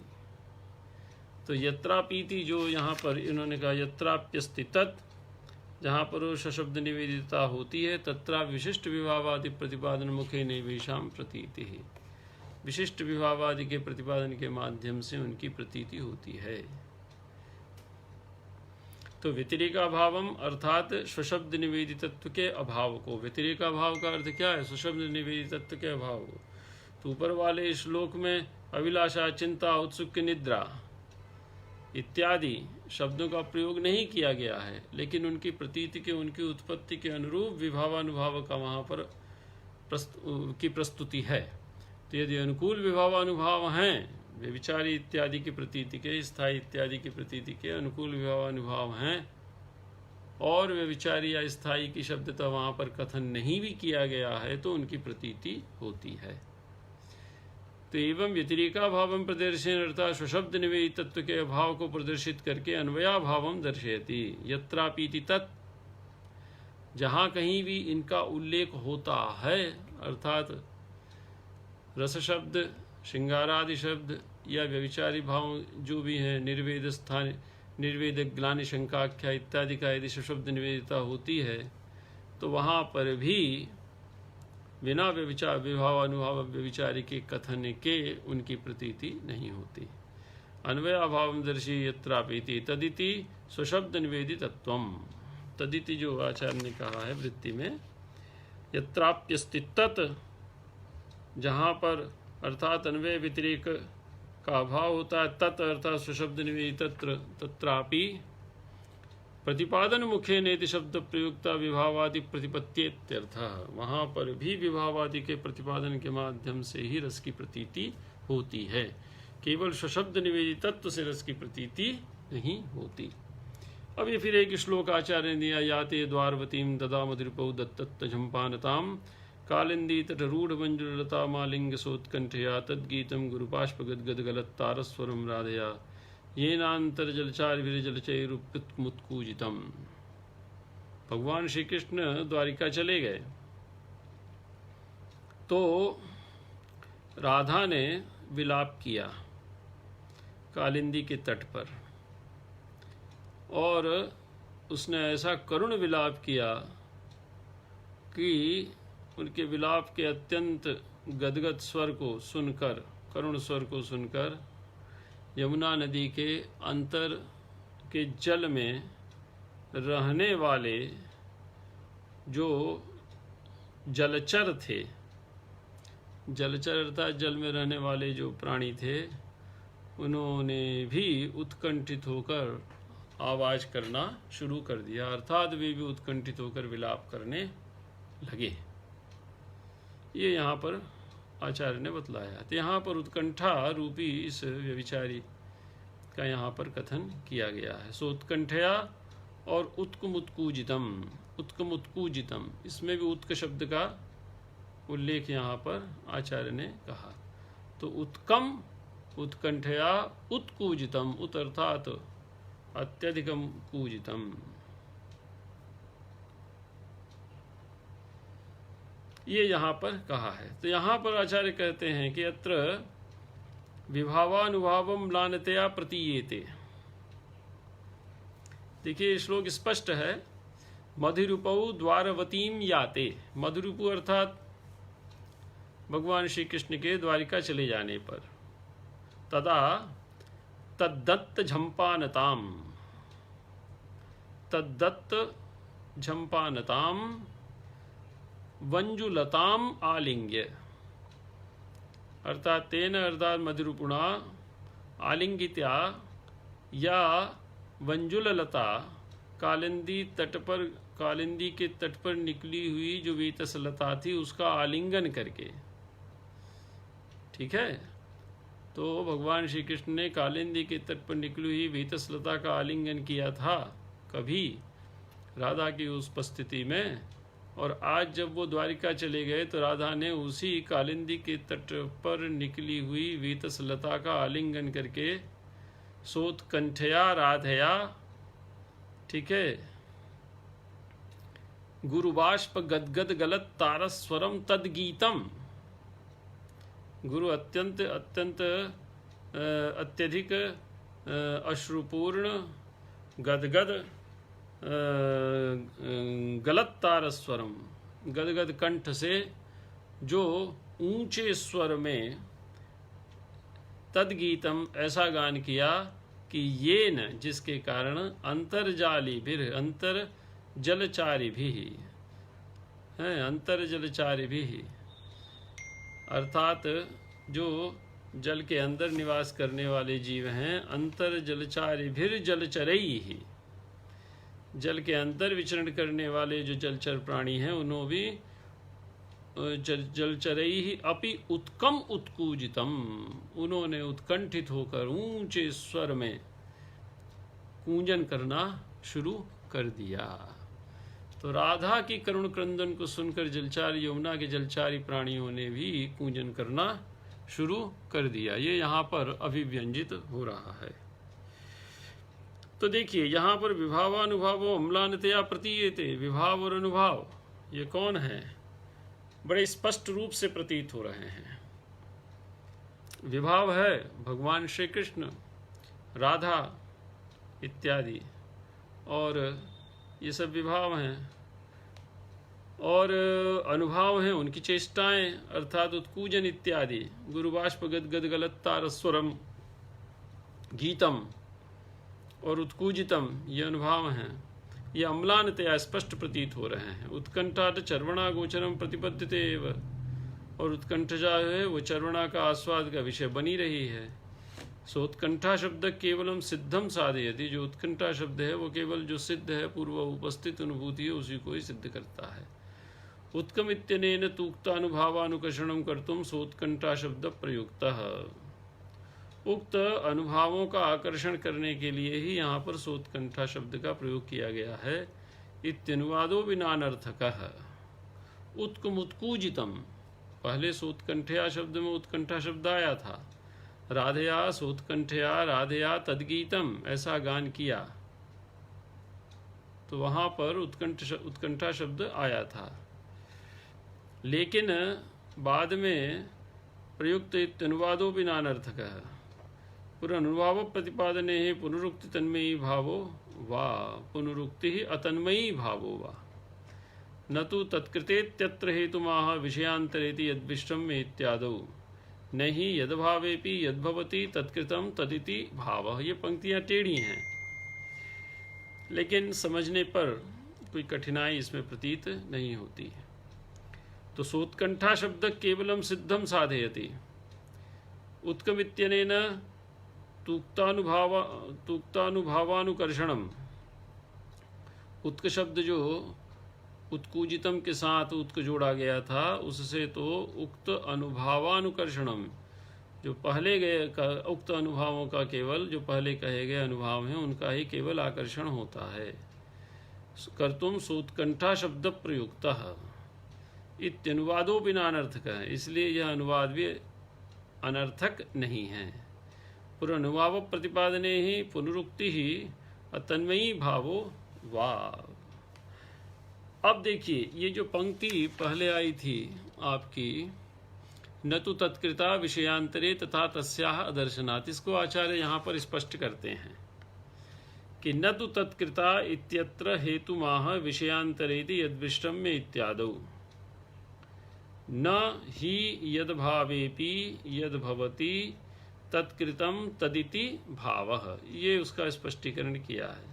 तो यत्रापीति जो यहाँ पर इन्होंने कहा, यत्राप्यस्ति तत्, जहाँ पर वो सशब्द निवेदिता होती है, तत्रा विशिष्ट विभावादि प्रतिपादन मुखे नैवेशाम प्रतीति। विशिष्ट विभावादि के प्रतिपादन के माध्यम से उनकी प्रतीति होती है। तो व्यतिरेका भावम अर्थात स्वशब्द निवेदितत्व के अभाव को, व्यतिरेका भाव का अर्थ क्या है, स्वशब्द निवेदितत्व के अभाव को। तो ऊपर वाले श्लोक में अभिलाषा, चिंता, उत्सुक, निद्रा इत्यादि शब्दों का प्रयोग नहीं किया गया है, लेकिन उनकी प्रतीति के, उनकी उत्पत्ति के अनुरूप विभावानुभाव का वहाँ पर की प्रस्तुति है। तो यदि अनुकूल विभावानुभाव हैं, व्यभिचारी इत्यादि की प्रतीति के, स्थायी इत्यादि की प्रतीति के अनुकूल विभावानुभाव हैं, और व्यभिचारी या स्थायी की शब्दता वहाँ पर कथन नहीं भी किया गया है, तो उनकी प्रतीति होती है। तो एवं व्यतिरेका भावम प्रदर्शन अर्थात स्वशब्द निवेदित तत्व के अभाव को प्रदर्शित करके अन्वया भावम दर्शयति। यत्रापीति तत्, जहाँ कहीं भी इनका उल्लेख होता है, अर्थात रस शब्द, श्रृंगारादि शब्द या व्यभिचारी भाव जो भी हैं, निर्वेद स्थान, निर्वेद, ग्लानि, शंकाख्या इत्यादि का यदि शब्द निवेदिता होती है तो वहाँ पर भी बिना व्यभिचार विभाव अनुभाव व्यभिचारी के कथन के उनकी प्रतीति नहीं होती। अन्वयाभावम दर्शी यत्रापीति तदिति स्वशब्द निवेदितत्वम। तदिति जो आचार्य ने कहा है वृत्ति में, यत्राप्यस्ति तत्, जहाँ पर अर्थात अन्वय व्यतिरेक का अभाव होता है, तत् अर्थात स्वशब्द निवेदित तत्रापि प्रतिपादन मुखे नेति शब्द प्रयुक्ता विभावादि प्रतिपत्त्यर्थ। वहाँ पर भी विभावादि के प्रतिपादन के माध्यम से ही रस की प्रतीति होती है, केवल स्वशब्द निवेदित तत्व से रस की प्रतीति नहीं होती। अब ये फिर एक श्लोक आचार्य ने दिया, याते द्वारवतीम ददा मधुरपौ दत्तत्त झंपानताम कालिंदी तटरूढ़ मंजुलता मालिंग सोत्कंठया तद्गीतम गुरुपाष्प गदगद गलत तारस्वरम राधया येनांतर जलचार विरजलचैरुत्मुत्कूजितम। भगवान श्री कृष्ण द्वारिका चले गए तो राधा ने विलाप किया कालिंदी के तट पर, और उसने ऐसा करुण विलाप किया कि उनके विलाप के अत्यंत गदगद स्वर को सुनकर, करुण स्वर को सुनकर यमुना नदी के अंतर के जल में रहने वाले जो जलचर थे, जलचर अर्थात जल में रहने वाले जो प्राणी थे, उन्होंने भी उत्कंठित होकर आवाज करना शुरू कर दिया, अर्थात वे भी उत्कंठित होकर विलाप करने लगे। ये यहाँ पर आचार्य ने बतलाया। तो यहाँ पर उत्कंठा रूपी इस व्यभिचारी का यहाँ पर कथन किया गया है। सो उत्कंठया और उत्कमुत्कूजितम, उत्कमुत्कूजितम, इसमें भी उत्क शब्द का उल्लेख यहाँ पर आचार्य ने कहा। तो उत्कम, उत्कंठया उत्कूजितम, उत अर्थात अत्यधिकम कूजितम, ये यहाँ पर कहा है। तो यहाँ पर आचार्य कहते हैं कि अत्र विभावानुभावम म्लानतया प्रतीयेते। देखिए श्लोक स्पष्ट है, मधुरूपौ द्वारवतीम याते। मधुरूपु अर्थात भगवान श्री कृष्ण के द्वारिका चले जाने पर, तदा तद्दत्त झंपानताम, तद्दत्त झंपानताम वंजुलताम आलिंग्य, अर्थात तेन अर्थात मधुरूपुणा आलिंगित्या या वंजुललता, कालिंदी तट पर, कालिंदी के तट पर निकली हुई जो वेतसलता थी उसका आलिंगन करके। ठीक है, तो भगवान श्री कृष्ण ने कालिंदी के तट पर निकली हुई वेतसलता का आलिंगन किया था कभी राधा की उस उपस्थिति में, और आज जब वो द्वारिका चले गए तो राधा ने उसी कालिंदी के तट पर निकली हुई वीतसलता का आलिंगन करके सोत्कंठया राधया, ठीक है, गुरुबाष्प गदगद गलत तारस्वरम तद्गीतम, गुरु अत्यंत अत्यंत अत्यधिक अश्रुपूर्ण गदगद गलत तारस्वरम, गदगद कंठ से जो ऊंचे स्वर में तद्गीतम ऐसा गान किया कि ये न, जिसके कारण अंतर्जाली भी, अंतर जलचारी भी हैं, अंतर जलचारी भी, अर्थात जो जल के अंदर निवास करने वाले जीव हैं, अंतर जलचारी भी जलचरई ही, जल के अंदर विचरण करने वाले जो जलचर प्राणी हैं उन्होंने भी जलचरई ही अपि उत्कम उत्कूजितम, उन्होंने उत्कंठित होकर ऊंचे स्वर में कूंजन करना शुरू कर दिया। तो राधा की करुण क्रंदन को सुनकर जलचारी, यमुना के जलचारी प्राणियों ने भी कूंजन करना शुरू कर दिया। ये यहाँ पर अभिव्यंजित हो रहा है। तो देखिए यहाँ पर विभावानुभावो अम्लानतया प्रतीयते, विभाव और अनुभाव ये कौन है, बड़े स्पष्ट रूप से प्रतीत हो रहे हैं। विभाव है भगवान श्री कृष्ण, राधा इत्यादि, और ये सब विभाव हैं। और अनुभाव हैं उनकी चेष्टाएं, अर्थात उत्कूजन इत्यादि, गुरुबाष्प गदगद गलत्तारस्वरम गीतम और उत्कूजितम, ये अनुभाव हैं। ये अम्लानतया स्पष्ट प्रतीत हो रहे हैं। उत्कंठात चर्वणा गोचरम प्रतिपद्यते एव, और उत्कंठ जो है वो चर्वणा का आस्वाद का विषय बनी रही है। सो उत्कंठा शब्द केवलम सिद्धम साधयति, जो उत्कंठा शब्द है वो केवल जो सिद्ध है, पूर्व उपस्थित अनुभूति है, उसी को ही सिद्ध करता है। उत्कम इत्यनेन तूक्तानुभावानुकर्षणम कर्तुम सोत्कंठा शब्द प्रयुक्तः, उक्त अनुभावों का आकर्षण करने के लिए ही यहाँ पर सोत्कंठा शब्द का प्रयोग किया गया है। इत्यनुवादो विनानर्थकः उत्कम उत्कूजितम, पहले सोत्कंठया शब्द में उत्कंठा शब्द आया था, राधया सोत्कंठया राधया तद्गीतम ऐसा गान किया, तो वहाँ पर उत्कंठा शब्द आया था। लेकिन बाद में प्रयुक्त इत्यनुवादो विनानर्थकः पुनरुभाव प्रतिपादने ही पुनरुक्ति तन्मयी भावो वा पुनरुक्ति ही अतन्मयी भावो वा न तो तत्कृतेत्यत्र हेतुमाह विषयांतरेति यद्विष्टम में इत्यादौ नहीं यद्भावेपि यद्भवति तत्कृतम तदिति भावः। ये पंक्तियां टेढ़ी हैं, लेकिन समझने पर कोई कठिनाई इसमें प्रतीत नहीं होती। तो सोत्कंठा शब्द केवलम सिद्धम साधयति, उत्कमित्यनेन तूक्तानुभावानुकर्षणम, उत्क शब्द जो उत्कूजितम के साथ उत्क जोड़ा गया था, उससे तो उक्त अनुभावानुकर्षणम, जो पहले गए उक्त अनुभावों का केवल जो पहले कहे गए अनुभाव हैं उनका ही केवल आकर्षण होता है। कर्तुम सोत्कंठा शब्द प्रयुक्तः इत्यनुवादो बिना अनर्थक है, इसलिए यह अनुवाद भी अनर्थक नहीं है। पुनरुभाव प्रतिपादने ही पुनरुक्ति ही अतन्मयी भावो वा। अब देखिए ये जो पंक्ति पहले आई थी आपकी, न तो तत्कृता विषयांतरे तथा तस्याः अदर्शनात्, इसको आचार्य यहाँ पर स्पष्ट करते हैं कि न तो तत्कृता इत्यत्र हेतुमाह विषयांतरेति यद्विष्टम में इत्यादौ न ही यद्भावेपि यद्भवति तत्कृतम तदिति भावः, ये उसका स्पष्टीकरण किया है।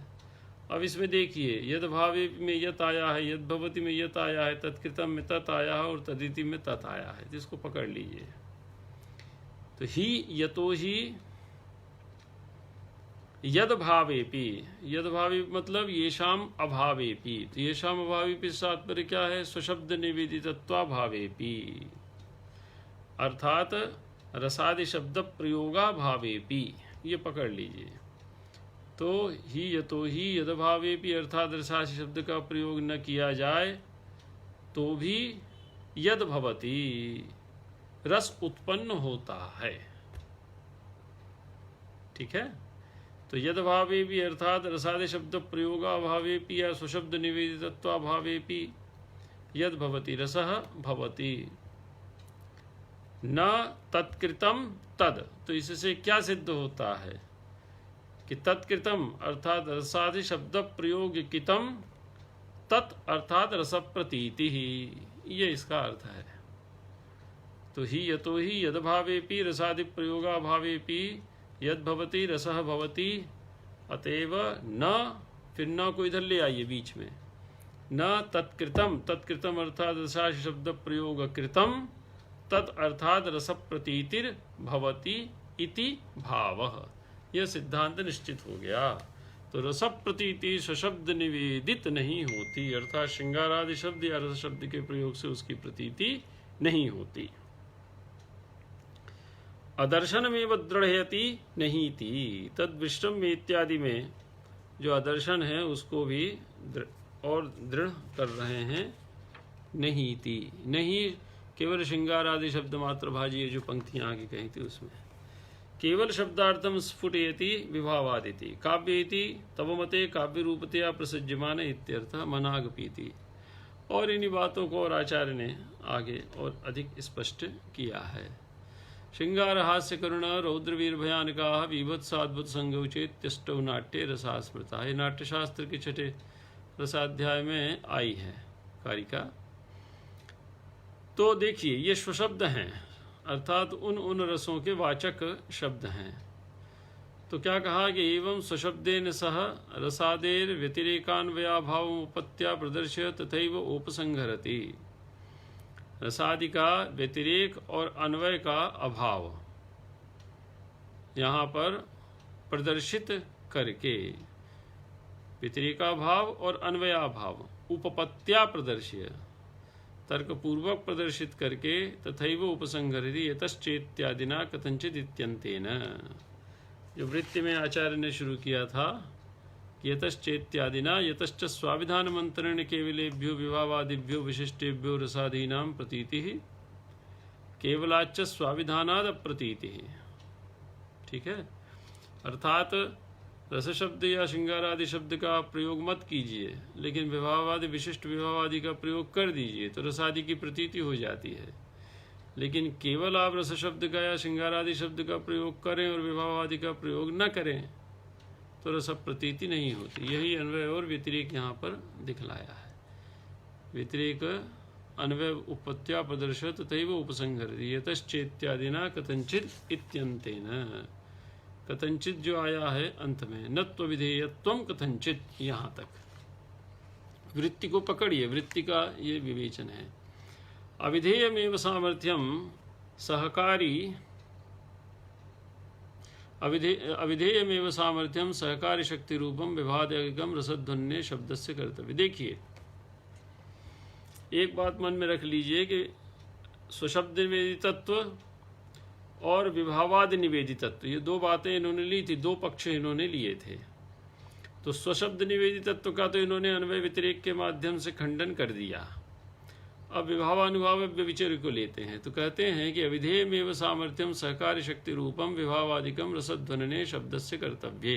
अब इसमें देखिए यद्भावे में यत आया है, यद्भवति में यत आया है, तत्कृतम में तत् आया है और तदिति में तत् आया है, जिसको पकड़ लीजिए। तो ही यतो ही यद्भावेपि, यद्भावे मतलब येषाम अभावेपि, तो येषाम अभावेपि तात्पर्य क्या है, स्वशब्द निवेदितत्वाभावेपि, अर्थात रसादि शब्द प्रयोगाभावेपि, ये पकड़ लीजिए। तो ही यतो ही यद्भावेपि अर्थात रसादि शब्द का प्रयोग न किया जाए तो भी यद्भवति रस उत्पन्न होता है। ठीक है, तो यद्भावेपि अर्थात रसादि शब्द प्रयोगाभावेपि या स्वशब्द निवेदितत्वाभावेपि यद्भवति रसः भवति न तत्कृतम तद, तो इससे क्या सिद्ध होता है कि तत्कृतम अर्थात रसादि शब्द प्रयोग कितम, तत् अर्थात रस प्रतीति ही, ये इसका अर्थ है। तो ही यतो ही यद्भावेपि रसादि प्रयोगाभावेपि यद्भवति रसः भवति, अतएव न, फिर न को इधर ले आइए बीच में, न तत्कृतम, तत्कृतम अर्थात रसादि शब्द प्रयोग कृतम, तत् अर्थात रस प्रतीतिर भवति इति भावः, यह सिद्धांत निश्चित हो गया। तो रस प्रतीति सशब्द निवेदित नहीं होती, अर्थात श्रृंगारादि शब्द या रस शब्द के प्रयोग से उसकी प्रतीति नहीं होती। अदर्शनमेव दृढ़यति नहीं थी, तद्विष्टम में इत्यादि में जो अदर्शन है उसको भी और दृढ़ कर रहे हैं। नहीं थी, नहीं केवल श्रृंगार आदि शब्द मात्र भाजी, ये जो पंक्तियां आगे कही थी उसमें केवल शब्दार्थम स्फुटयति विभावादिति काव्येति तव मते काव्य रूपतया प्रसज्यमान इत्यर्थः मनागपीति। और इन्हीं बातों को और आचार्य ने आगे और अधिक स्पष्ट किया है। श्रृंगार हास्य करुण रौद्र वीर भयानका विभत्साद्भुत संगौचेत्यष्टौ नाट्य रसा स्मृता। ये नाट्यशास्त्र के छठे रसाध्याय में आई है कारिका। तो देखिए ये स्वशब्द हैं, अर्थात उन रसों के वाचक शब्द हैं। तो क्या कहा कि एवं स्वशब्देन सह रसादेर व्यतिरेकान्वयाभावमुपत्या प्रदर्श्य तथैव उपसंहरति। रसादि का व्यतिरेक और अन्वय का अभाव यहाँ पर प्रदर्शित करके, व्यतिरेकाभाव और अन्वयाभाव उपपत्या प्रदर्श्य तर्कपूर्वक प्रदर्शित करके तथैव उपसंहरति यतश्चेत्यादिना कथंचित इत्यंतेन। जो वृत्ति में आचार्य ने शुरू किया था कि यतश्चेत्यादिना यतश्च स्वाभिधान मंत्रण केवलेभ्यो विभावादिभ्यो विशिष्टेभ्यो रसादीनां प्रतीतिः केवलाच्च स्वाभिधानाद प्रतीतिः। ठीक है, अर्थात रस शब्द या श्रृंगार आदि शब्द का प्रयोग मत कीजिए, लेकिन विभावादि विशिष्ट विभावादि का प्रयोग कर दीजिए तो रसादि की प्रतीति हो जाती है। लेकिन केवल आप रस शब्द का या श्रृंगार आदि शब्द का प्रयोग करें और विभावादि का प्रयोग न करें तो रस प्रतीति नहीं होती। यही अन्वय और व्यतिरेक यहाँ पर दिखलाया है। व्यतिरेक अन्वय उपत्या प्रदर्शत तथैव उपसंहरति यतश्चेत्यादिना कथंचित इत्यंतेन। कथंचित जो आया है अंत में, नत्व विधेयत्वम कथंचित, यहाँ तक वृत्ति को पकड़िए, वृत्ति का ये विवेचन है। अविधेयमेव सामर्थ्यम सहकारी अविधेयमेव सामर्थ्यम सहकारी शक्ति रूपम विभावादिगम रसध्वन्ये शब्दस्य कर्तव्य। देखिए एक बात मन में रख लीजिए कि स्वशब्द निवेदितत्व और विभावादि निवेदितत्व, ये दो बातें इन्होंने ली थी, दो पक्ष इन्होंने लिए थे। तो स्वशब्द निवेदितत्व का तो इन्होंने अन्वय व्यतिरेक के माध्यम से खंडन कर दिया। अब विभावानुभाव व्यभिचार को लेते हैं तो कहते हैं कि अविधेयमेव सामर्थ्यम सहकारी शक्ति रूपम विभावादिकम रसध्वनने शब्दस्य कर्तव्ये।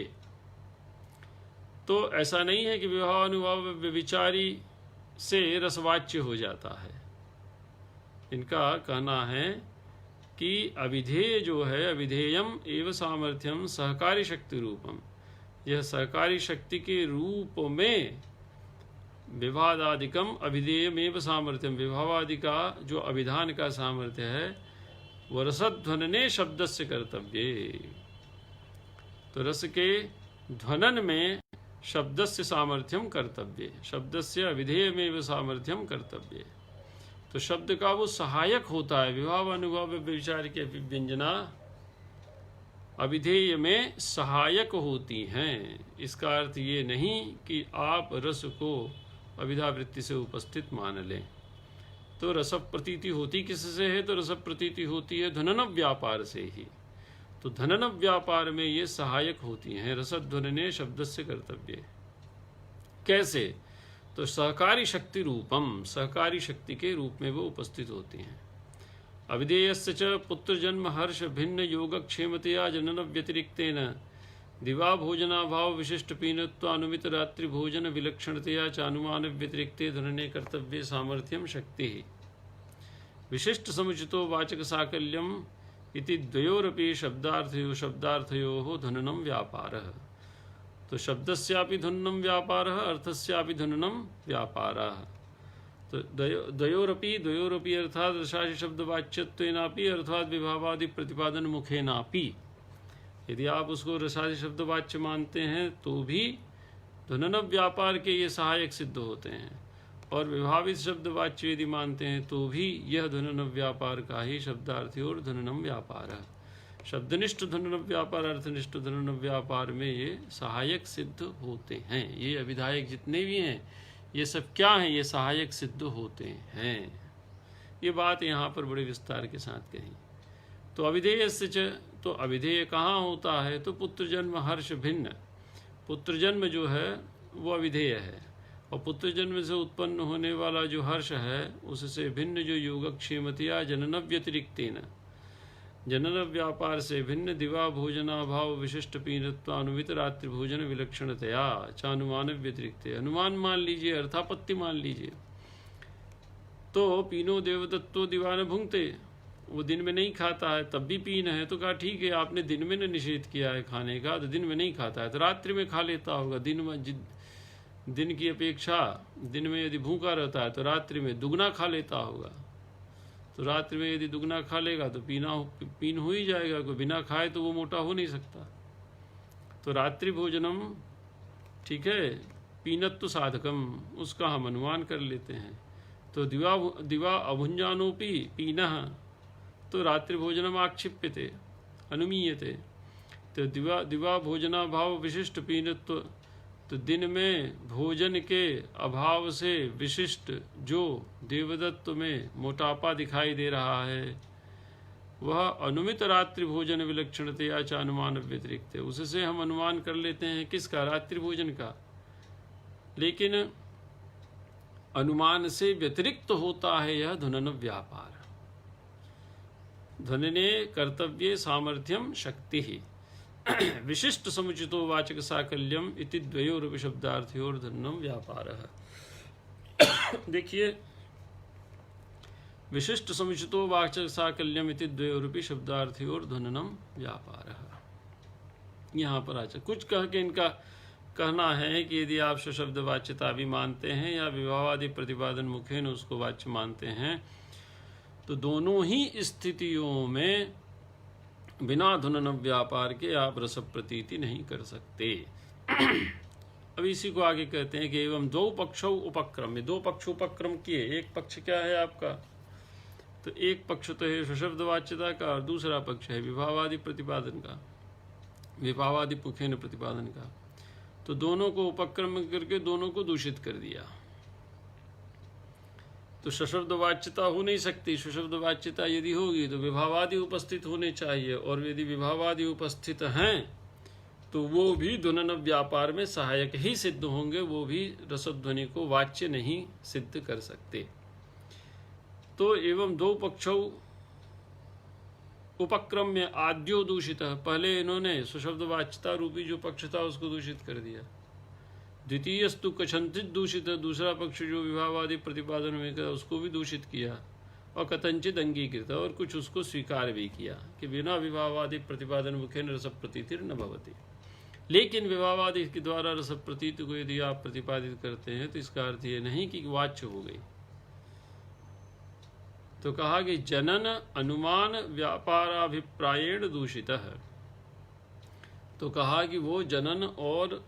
तो ऐसा नहीं है कि विभावानुभाव व्यभिचारी से रसवाच्य हो जाता है। इनका कहना है कि अविधेय जो है, अविधेयम एव सामर्थ्यम सहकारी शक्ति रूपम, यह सहकारी शक्ति के रूप में विभावादिकम अविधेयमेव सामर्थ्यम, विभावादि का जो अभिधान का सामर्थ्य है वह रसध्वनने शब्दस्य कर्तव्ये। तो रस के ध्वनन में शब्दस्य सामर्थ्यम कर्तव्ये, शब्दस्य अविधेयमेव सामर्थ्यम कर्तव्ये। तो शब्द का वो सहायक होता है। विभाव अनुभाव व्यभिचार के व्यंजना अविधेय में सहायक होती हैं। इसका अर्थ ये नहीं कि आप रस को अविधा वृत्ति से उपस्थित मान लें। तो रस प्रतीति होती किससे है? तो रस प्रतीति होती है ध्वनन व्यापार से ही। तो ध्वनन व्यापार में ये सहायक होती हैं। रसध्वनने शब्दस्य कर्तव्य। कैसे? तो सहकारी शक्ति रूपम, सहकारी शक्ति के रूप में वो उपस्थित होती हैं। अविधेयस्य च पुत्र जन्म हर्ष भिन्न योगक्षेमतया जनन व्यतिरिक्तेन दिवा भोजनाभाव विशिष्ट पीनत्वानुमित रात्रि भोजन विलक्षणतया चानुमान व्यतिरिक्ते ध्वनने कर्तव्ये सामर्थ्यम शक्ति विशिष्ट समुचितो वाचक साकल्यम इति द्वयोरपि शब्दार्थयोः ध्वननम व्यापारः। तो शब्दस्यापि ध्वननम व्यापारः, अर्थस्यापि ध्वननम व्यापारः। तो द्वयोरपि अर्थात रसादि शब्दवाच्यत्वेनापि अर्थात विभावादि प्रतिपादन मुखेनापि। यदि आप उसको रसादि शब्दवाच्य मानते हैं तो भी ध्वनन व्यापार के ये सहायक सिद्ध होते हैं, और विभावित शब्दवाच्य यदि मानते हैं तो भी यह ध्वनन व्यापार का ही शब्दार्थी और ध्वननम व्यापार है। शब्दनिष्ठ ध्वनन व्यापार, अर्थनिष्ठ ध्वनन व्यापार में ये सहायक सिद्ध होते हैं। ये अभिधायक जितने भी हैं ये सब क्या हैं? ये सहायक सिद्ध होते हैं। ये बात यहाँ पर बड़े विस्तार के साथ कही। तो अविधेय से, तो अविधेय कहाँ होता है? तो पुत्र जन्म हर्ष भिन्न, पुत्र जन्म जो है वो अविधेय है, और पुत्र जन्म से उत्पन्न होने वाला जो हर्ष है उससे भिन्न जो योगक्षेमतया जनन व्यतिरिक्तेन, जनन व्यापार से भिन्न दिवा भोजनाभाव विशिष्ट पीनत्वानुमित रात्रि भोजन विलक्षणतया चानुमान व्यतिरिक्त, अनुमान मान लीजिए, अर्थापत्ति मान लीजिए। तो पीनो देवदत्तो दिवा न भुंगते, वो दिन में नहीं खाता है तब भी पीन है, तो कहा ठीक है आपने दिन में न निषेध किया है खाने का, तो दिन में नहीं खाता है तो रात्रि में खा लेता होगा। दिन की अपेक्षा दिन में यदि भूखा रहता है तो रात्रि में दुगना खा लेता होगा, तो रात्रि में यदि दुगना खा लेगा तो पीन हो ही जाएगा, कोई बिना खाए तो वो मोटा हो नहीं सकता। तो रात्रि भोजनम ठीक है पीनत्व साधकम, उसका हम अनुमान कर लेते हैं। तो दिवा अभुंजानोपि पीनः, तो रात्रि भोजनम आक्षिप्यते अनुमीयते। तो दिवा भोजनाभाव विशिष्ट पीनत्व, तो दिन में भोजन के अभाव से विशिष्ट जो देवदत्त में मोटापा दिखाई दे रहा है वह अनुमित रात्रि भोजन विलक्षणतया च अनुमान व्यतिरिक्त है, उससे हम अनुमान कर लेते हैं किसका, रात्रि भोजन का। लेकिन अनुमान से व्यतिरिक्त होता है यह धुनन व्यापार। धनने कर्तव्ये सामर्थ्यम शक्ति ही विशिष्ट समुचितो वाचक साकल्यम इति द्वयोरपि शब्दार्थयोर धननम व्यापारः। देखिए विशिष्ट समुचितो वाचक साकल्यम इति द्वयोरपि शब्दार्थयोर धननम व्यापारः। यहाँ पर आचार्य कुछ कह के इनका कहना है कि यदि आप सशब्द वाच्यता भी मानते हैं या विभावादि प्रतिपादन मुखेन उसको वाच्य मानते हैं तो दोनों ही स्थितियों में बिना धुनन व्यापार के आप रस प्रतीति नहीं कर सकते। अब इसी को आगे कहते हैं कि एवं दो पक्षों उपक्रम में, दो पक्ष उपक्रम किए, एक पक्ष क्या है आपका, तो एक पक्ष तो है सशब्द वाच्यता का और दूसरा पक्ष है विभावादि प्रतिपादन का, विभावादि मुखेन प्रतिपादन का। तो दोनों को उपक्रम करके दोनों को दूषित कर दिया। तो सशब्द वाच्यता हो नहीं सकती, सशब्द वाच्यता यदि होगी तो विभावादि उपस्थित होने चाहिए, और यदि विभावादि उपस्थित हैं तो वो भी ध्वनन व्यापार में सहायक ही सिद्ध होंगे, वो भी रसध्वनि को वाच्य नहीं सिद्ध कर सकते। तो एवं दो पक्षों उपक्रम में आद्यो दूषित, पहले इन्होंने सुशब्द वाच्यता रूपी जो पक्ष था उसको दूषित कर दिया। द्वितीयस्तु कथंचित दूषित, दूसरा पक्ष जो विभावादि प्रतिपादन में था उसको भी दूषित किया, और कथंचित अंगीकृत, और कुछ उसको स्वीकार भी किया कि बिना विभावादि प्रतिपादन मुखेन रस प्रतीतिर न भवति। लेकिन विभावादि के द्वारा रस प्रतीति को यदि आप प्रतिपादित करते हैं तो इसका अर्थ ये नहीं कि वाच्य हो गई। तो कहा कि जनन अनुमान व्यापाराभिप्रायेण दूषित है, तो कहा कि वो जनन और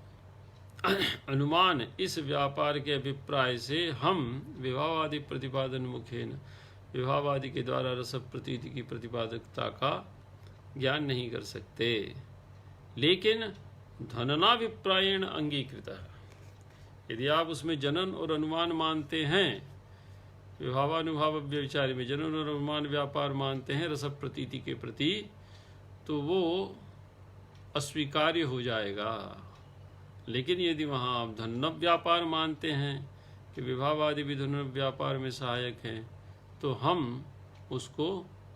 अनुमान इस व्यापार के अभिप्राय से हम विभावादि प्रतिपादन मुखेन, विभावादि के द्वारा रस प्रतीति की प्रतिपादकता का ज्ञान नहीं कर सकते। लेकिन धननाभिप्रायेण अंगीकृत है, यदि आप उसमें जनन और अनुमान मानते हैं, विभावानुभाव व्यविचारी में जनन और अनुमान व्यापार मानते हैं रस प्रतीति के प्रति, तो वो अस्वीकार्य हो जाएगा। लेकिन यदि वहाँ आप धनन व्यापार मानते हैं कि विभावादि भी धनन व्यापार में सहायक हैं, तो हम उसको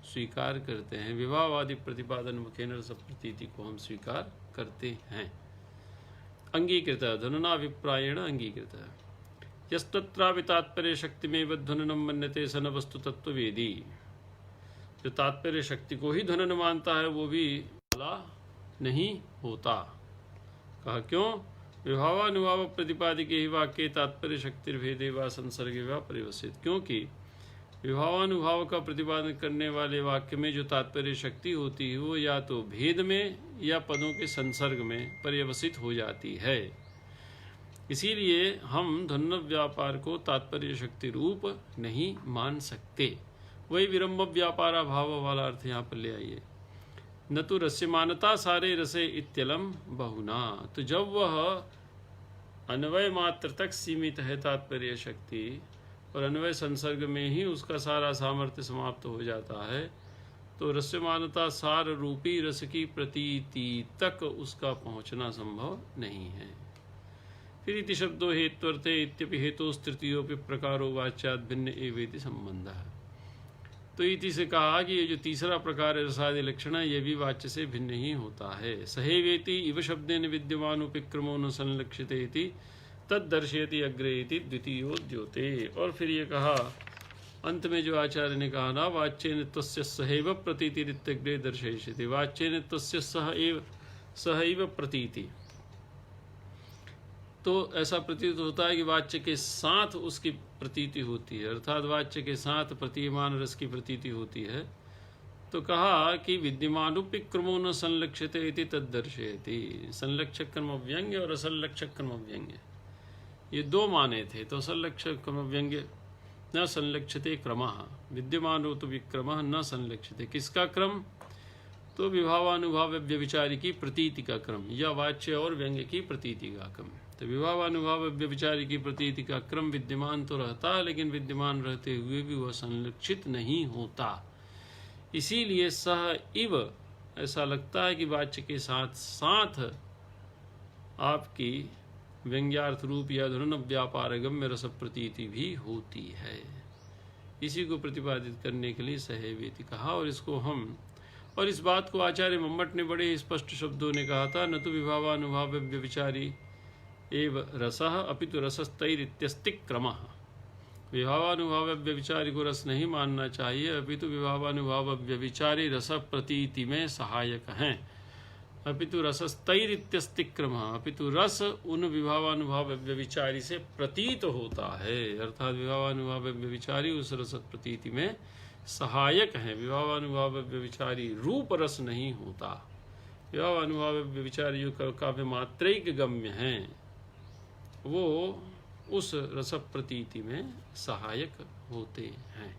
स्वीकार करते हैं, विभावादि प्रतिपादन मुखेन रस प्रतीति को हम स्वीकार करते हैं। अंगीकृत धननाभिप्रायेण अंगीकृत, यस्तत्रापि तात्पर्य शक्ति में ध्वननम मन्यते सन वस्तु तत्ववेदी, जो तात्पर्य शक्ति को ही ध्वनन मानता है वो भी वाला नहीं होता। कहा क्यों, विभावानुभाव प्रतिपादिक ही वाक्य तात्पर्य शक्ति भेदे व संसर्गे व परिवसित, क्योंकि विभावानुभाव का प्रतिपादन करने वाले वाक्य में जो तात्पर्य शक्ति होती है वो या तो भेद में या पदों के संसर्ग में पर्यवसित हो जाती है। इसीलिए हम ध्वन्न व्यापार को तात्पर्य शक्ति रूप नहीं मान सकते। वही विरम्भ व्यापारा भाव वाला अर्थ यहाँ पर ले आइए, न तो रस्यमानता सारे रसे इत्यलम बहुना, तो जब वह अन्वय मात्र तक सीमित है तात्पर्य शक्ति और अन्वय संसर्ग में ही उसका सारा सामर्थ्य समाप्त हो जाता है, तो रस्यमानता सार रूपी रस की प्रतीति तक उसका पहुंचना संभव नहीं है। फिर इति शब्दो हेत्वर्थे इत्यपि हेतोस्तृतीयोपि प्रकारो वाच्यात् भिन्न एवेति संबंधः। तो इति से कहा कि ये जो तीसरा प्रकार है रसादि लक्षण, ये भी वाच्य से भिन्न ही होता है। सहेवेति इव शब्देन विद्यमानोपिक्रमो न संलक्षिते इति तद दर्शयति अग्रे इति द्वितीयो द्योते। और फिर ये कहा अंत में जो आचार्य ने कहा ना, वाच्येन तस्य सहैव प्रतीतिरित्यग्रे दर्शयिष्यति। वाच्येन तस्य सहैव प्रतीति, तो ऐसा प्रतीत होता है कि वाच्य के साथ उसकी प्रतीति होती है, अर्थात वाच्य के साथ प्रतीयमान रस की प्रतीति होती है। तो कहा कि विद्यमानुपिक्रमो न संलक्षिते इति तद्दर्शयति। संलक्षक कर्म व्यंग्य और असंलक्षक कर्म व्यंग्य, ये दो माने थे। तो असंलक्षक कर्म व्यंग्य न संलक्षिते क्रमः, विद्यमानो तो विक्रमः न संलक्षिते। किसका क्रम? तो विभावानुभाव व्यभिचारी की प्रतीति का क्रम, या वाच्य और व्यंग्य की प्रतीति का क्रम। तो विभावानुभाव व्यभिचारी की प्रतीति का क्रम विद्यमान तो रहता है, लेकिन विद्यमान रहते हुए भी वह संलक्षित नहीं होता। इसीलिए सह इव ऐसा लगता है कि वाच्य के साथ साथ आपकी व्यंग्यार्थ रूप या धुन व्यापार गम्य रस प्रतीति भी होती है। इसी को प्रतिपादित करने के लिए सहेवेति कहा। और इस बात को आचार्य मम्मट ने बड़े स्पष्ट शब्दों ने कहा था, न तो विभावानुभाव व्यभिचारी एव रसः अपितु रसस्तैरित्यस्ति क्रमः। विभावानुभाव व्यभिचारी को रस नहीं मानना चाहिए, अपितु विभावानुभाव व्यभिचारी रस प्रतीति में सहायक हैं। अपितु रसस्तैरित्यस्ति क्रमः, अपितु रस उन विभावानुभाव व्यभिचारी से प्रतीत होता है, अर्थात विभावानुभाव व्यभिचारी उस रस प्रतीति में सहायक हैं। विभावानुभाव व्यभिचारी रूप रस नहीं होता। विभावानुभाव व्यभिचारी जो काव्य मात्रैक गम्य हैं, वो उस रस प्रतीति में सहायक होते हैं,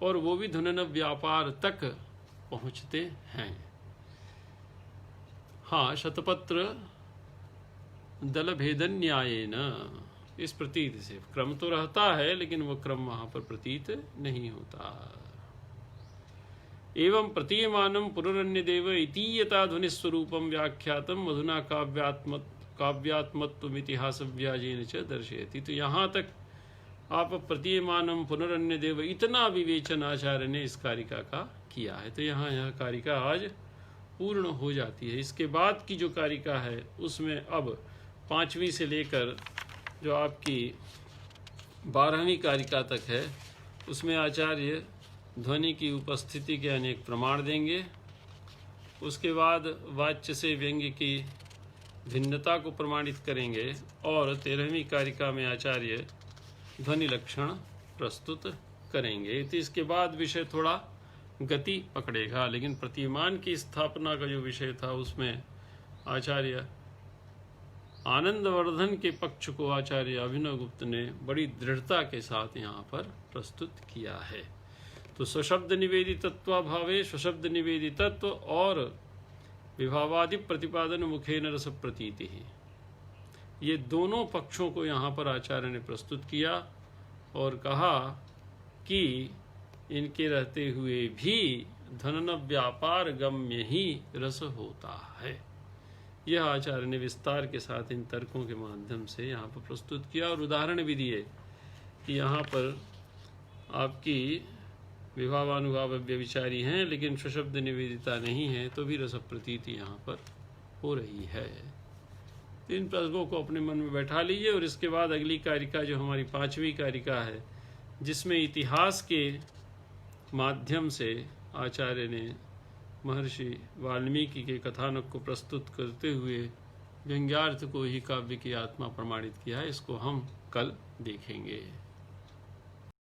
और वो भी धुनन व्यापार तक पहुंचते हैं। हाँ, शतपत्र दल भेदन न्यायेन, इस प्रतीत से क्रम तो रहता है, लेकिन वो क्रम वहां पर प्रतीत नहीं होता। एवं प्रतीयमानम पुनरन्यदेव इतीयता ध्वनिस्वरूपम व्याख्यातम मधुना काव्यात्मत्वमितिहास व्याजेन च दर्शयति। तो यहाँ तक आप प्रतीयमानम पुनरन्यदेव इतना विवेचन आचार्य ने इस कारिका का किया है। तो यहाँ यह कारिका आज पूर्ण हो जाती है। इसके बाद की जो कारिका है उसमें अब 5वीं से लेकर जो आपकी 12वीं कारिका तक है, उसमें आचार्य ध्वनि की उपस्थिति के अनेक प्रमाण देंगे। उसके बाद वाच्य से व्यंग्य की भिन्नता को प्रमाणित करेंगे, और 13वीं कारिका में आचार्य ध्वनि लक्षण प्रस्तुत करेंगे। तो इसके बाद विषय थोड़ा गति पकड़ेगा, लेकिन प्रतिमान की स्थापना का जो विषय था उसमें आचार्य आनंदवर्धन के पक्ष को आचार्य अभिनव गुप्त ने बड़ी दृढ़ता के साथ यहाँ पर प्रस्तुत किया है। तो स्वशब्द निवेदितत्वाभावे स्वशब्द निवेदितत्व और विभावादि प्रतिपादन मुखेन रस प्रतीति, ये दोनों पक्षों को यहाँ पर आचार्य ने प्रस्तुत किया और कहा कि इनके रहते हुए भी धनन व्यापार गम्य ही रस होता है। यह आचार्य ने विस्तार के साथ इन तर्कों के माध्यम से यहाँ पर प्रस्तुत किया, और उदाहरण भी दिए कि यहाँ पर आपकी विभावानुभाव व्यभिचारी हैं, लेकिन स्वशब्द निवेदिता नहीं है, तो भी रस प्रतीति यहाँ पर हो रही है। इन प्रश्नों को अपने मन में बैठा लीजिए, और इसके बाद अगली कारिका जो हमारी 5वीं कारिका है, जिसमें इतिहास के माध्यम से आचार्य ने महर्षि वाल्मीकि के कथानक को प्रस्तुत करते हुए व्यंग्यार्थ को ही काव्य की आत्मा प्रमाणित किया है। इसको हम कल देखेंगे।